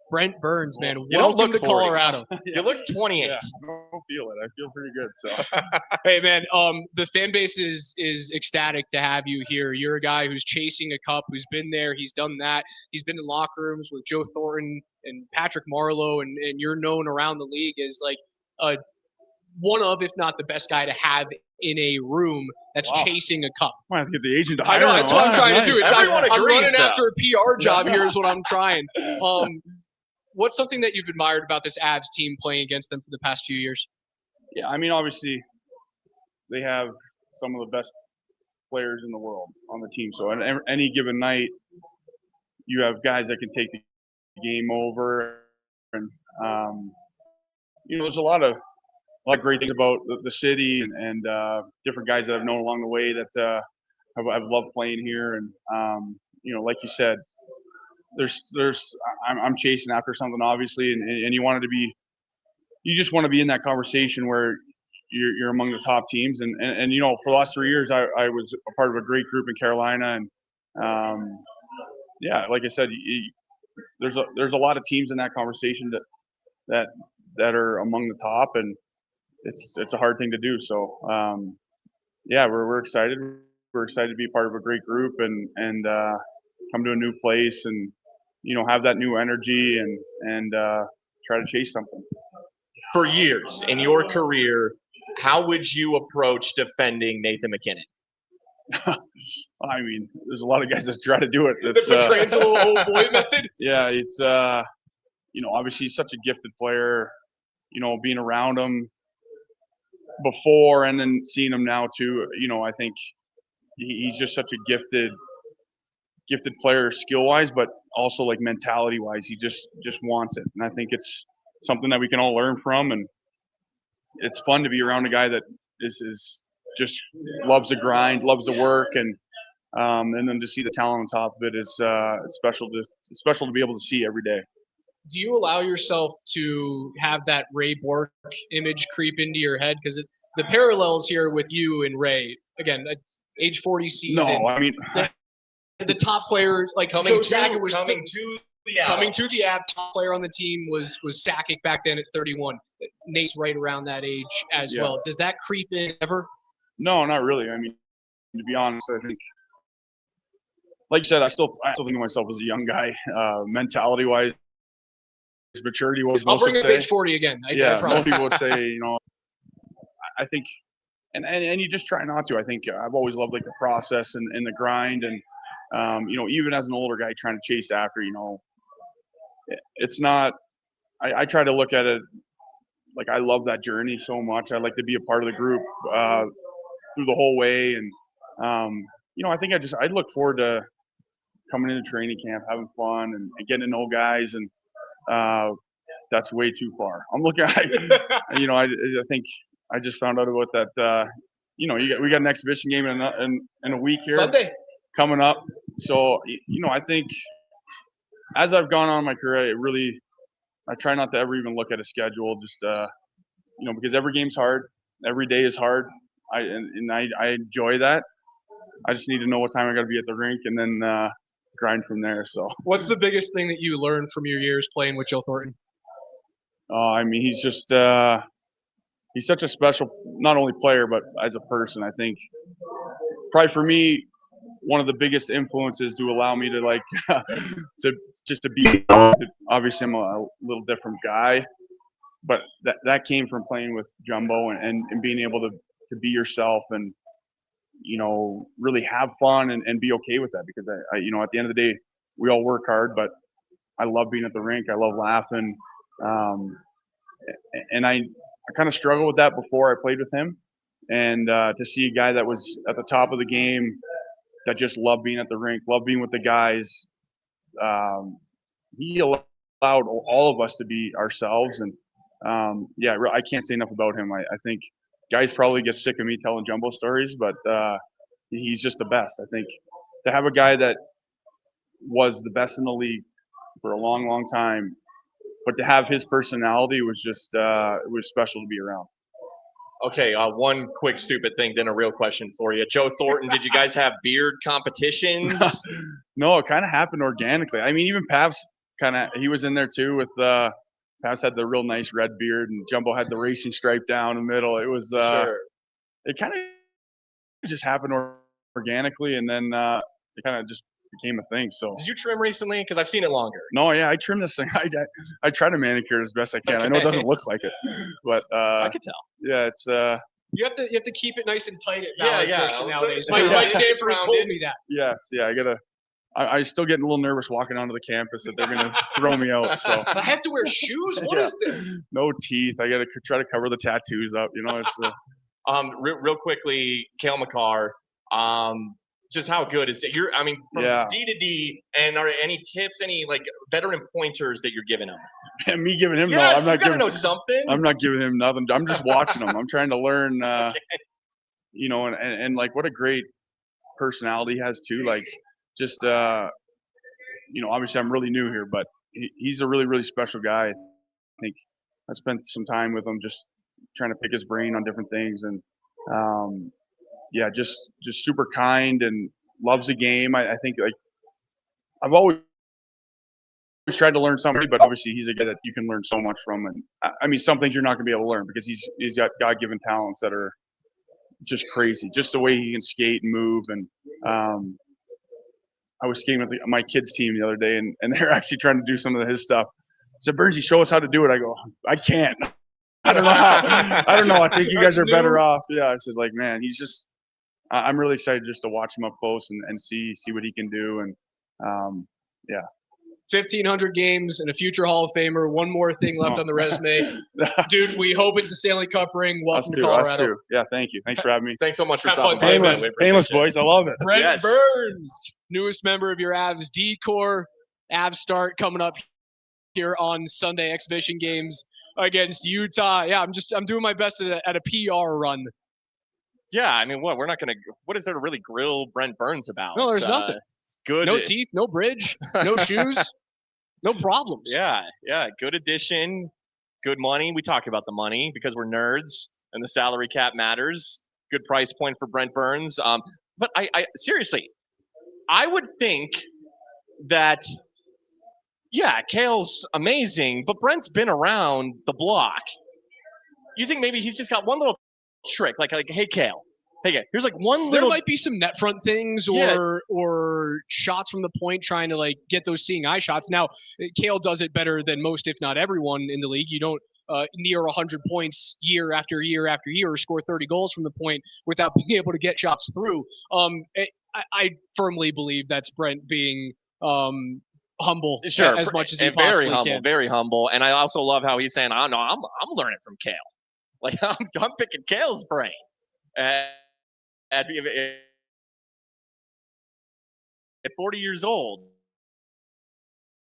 Brent Burns, man. You don't Welcome look to 40. Colorado. You look 28. Yeah, I don't feel it. I feel pretty good. So Hey, man, the fan base is ecstatic to have you here. You're a guy who's chasing a cup, who's been there. He's done that. He's been in locker rooms with Joe Thornton and Patrick Marleau, and you're known around the league as like one of, if not the best guy to have in a room that's chasing a cup. I have to get the agent to I hire know, him. that's what I'm trying to do. Everyone I'm agrees, running though. after a PR job here is what I'm trying. What's something that you've admired about this Avs team playing against them for the past few years? Yeah, I mean, obviously, they have some of the best players in the world on the team. So, on any given night, you have guys that can take the game over, and there's a lot of great things about the city and different guys that I've known along the way that I've loved playing here. And like you said, I'm chasing after something, obviously, and you just want to be in that conversation where you're among the top teams. And for the last 3 years, I was a part of a great group in Carolina, and like I said, there's a lot of teams in that conversation that are among the top, and it's a hard thing to do. So we're excited. We're excited to be part of a great group and come to a new place and have that new energy and try to chase something. For years in your career, how would you approach defending Nathan McKinnon? I mean, there's a lot of guys that try to do it. The Petrangelo old boy method? Yeah, it's obviously he's such a gifted player. Being around him before and then seeing him now too, I think he's just such a gifted player skill-wise, but also like mentality-wise, he just wants it. And I think it's something that we can all learn from, and it's fun to be around a guy that is just loves the grind, loves the work, and then to see the talent on top of it is special to be able to see every day. Do you allow yourself to have that Ray Bork image creep into your head? Because the parallels here with you and Ray, again, age 40 season. No, I mean the top player, like Coming Joe to Sakic was the coming to the Avs. Top player on the team was Sakic back then at 31. Nate's right around that age as well. Does that creep in ever? No, not really. I mean, to be honest, I think, like you said, I still think of myself as a young guy, mentality-wise, maturity-wise. I'll bring up age 40 again. I most people would say, I think, and you just try not to. I think I've always loved like the process and the grind, and even as an older guy trying to chase after, it's not. I try to look at it like I love that journey so much. I like to be a part of the group through the whole way, and I think I look forward to coming into training camp, having fun, and getting to know guys, and that's way too far. I'm looking at, I think I just found out about that. We got an exhibition game in a week here, Sunday coming up. So I think as I've gone on in my career, I try not to ever even look at a schedule, just because every game's hard, every day is hard. I enjoy that. I just need to know what time I got to be at the rink, and then grind from there. So, what's the biggest thing that you learned from your years playing with Joe Thornton? I mean, he's just he's such a special, not only player, but as a person. I think probably for me, one of the biggest influences to allow me to to be. Obviously, I'm a little different guy, but that came from playing with Jumbo and being able to be yourself and really have fun and be okay with that, because I at the end of the day, we all work hard, but I love being at the rink. I love laughing. And I kind of struggled with that before I played with him. And to see a guy that was at the top of the game that just loved being at the rink, loved being with the guys, he allowed all of us to be ourselves. And I can't say enough about him. I think guys probably get sick of me telling Jumbo stories, but he's just the best. I think to have a guy that was the best in the league for a long, long time, but to have his personality was just it was special to be around. Okay, one quick stupid thing, then a real question for you. Joe Thornton, did you guys have beard competitions? No, it kind of happened organically. I mean, even Pavs he was in there too with Pavs had the real nice red beard and Jumbo had the racing stripe down the middle. It was Sure. It kind of just happened organically, and then it kind of just became a thing. So did you trim recently? Because I've seen it longer. No, yeah, I trimmed this thing. I try to manicure as best I can. I know it doesn't look like it, but I could tell. Yeah, it's You have to keep it nice and tight at Yeah, Valley Christian nowadays. Mike yeah. Sanford has told me that. yes, yeah. I still getting a little nervous walking onto the campus that they're gonna throw me out. So I have to wear shoes. What is this? No teeth. I gotta try to cover the tattoos up. It's. Real quickly, Cale Makar. Just how good is it? From D to D, and are any tips, any like veteran pointers that you're giving him? And me giving him yes, no, I'm not giving. Know something. I'm not giving him nothing. I'm just watching him. I'm trying to learn. Okay. And like what a great personality he has too. Like just obviously I'm really new here, but he's a really really special guy. I think I spent some time with him just trying to pick his brain on different things, and just super kind and loves the game. I think like I've always tried to learn something, but obviously he's a guy that you can learn so much from. And I mean, some things you're not going to be able to learn because he's got God-given talents that are just crazy. Just the way he can skate and move. And I was skating with my kids' team the other day, and they're actually trying to do some of his stuff. I said, Bernsey, show us how to do it. I go, I can't. I don't know how. I don't know. I think you guys are better off. Yeah, I said, like, man, he's just. I'm really excited just to watch him up close and see what he can do. And 1,500 games and a future Hall of Famer. One more thing left on the resume. Dude, we hope it's a Stanley Cup ring. Welcome to Colorado. Us too. Yeah, thank you. Thanks for having me. Thanks so much for Have stopping fun, by. Painless, boys. I love it. Brent Burns, newest member of your Avs D-Corps. Avs start coming up here on Sunday, exhibition games against Utah. Yeah, I'm doing my best at a PR run. Yeah, I mean, what is there to really grill Brent Burns about? No, there's nothing. It's good. No teeth, no bridge, no shoes, no problems. Yeah, good addition, good money. We talk about the money because we're nerds and the salary cap matters. Good price point for Brent Burns. But I seriously, I would think that, yeah, Cale's amazing, but Brent's been around the block. You think maybe he's just got one little trick, like hey Cale, here's like one little. There might be some net front things or shots from the point, trying to like get those seeing eye shots. Now, Cale does it better than most, if not everyone in the league. You don't near 100 points year after year after year, or score 30 goals from the point without being able to get shots through. I firmly believe that's Brent being humble, as much as he possibly can. Very humble. And I also love how he's saying, "Oh no, I'm learning from Cale. Like I'm picking Cale's brain." At 40 years old,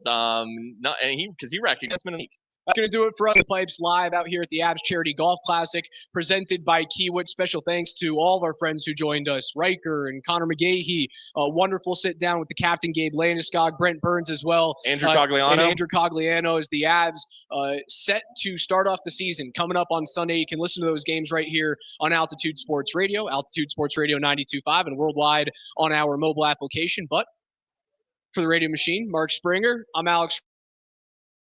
because he recognized him in the league. That's going to do it for us at Pipes Live out here at the Avs Charity Golf Classic, presented by Kiewit. Special thanks to all of our friends who joined us, Riker and Connor McGahee. A wonderful sit down with the captain, Gabe Landeskog, Brent Burns as well. Andrew Cogliano. And Andrew Cogliano as the Avs set to start off the season. Coming up on Sunday, you can listen to those games right here on Altitude Sports Radio, 92.5, and worldwide on our mobile application. But for the radio machine, Mark Springer, I'm Alex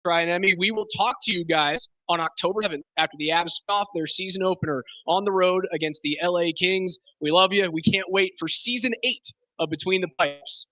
Rajaniemi. We will talk to you guys on October 7th after the Avs off their season opener on the road against the LA Kings. We love you. We can't wait for season 8 of Between the Pipes.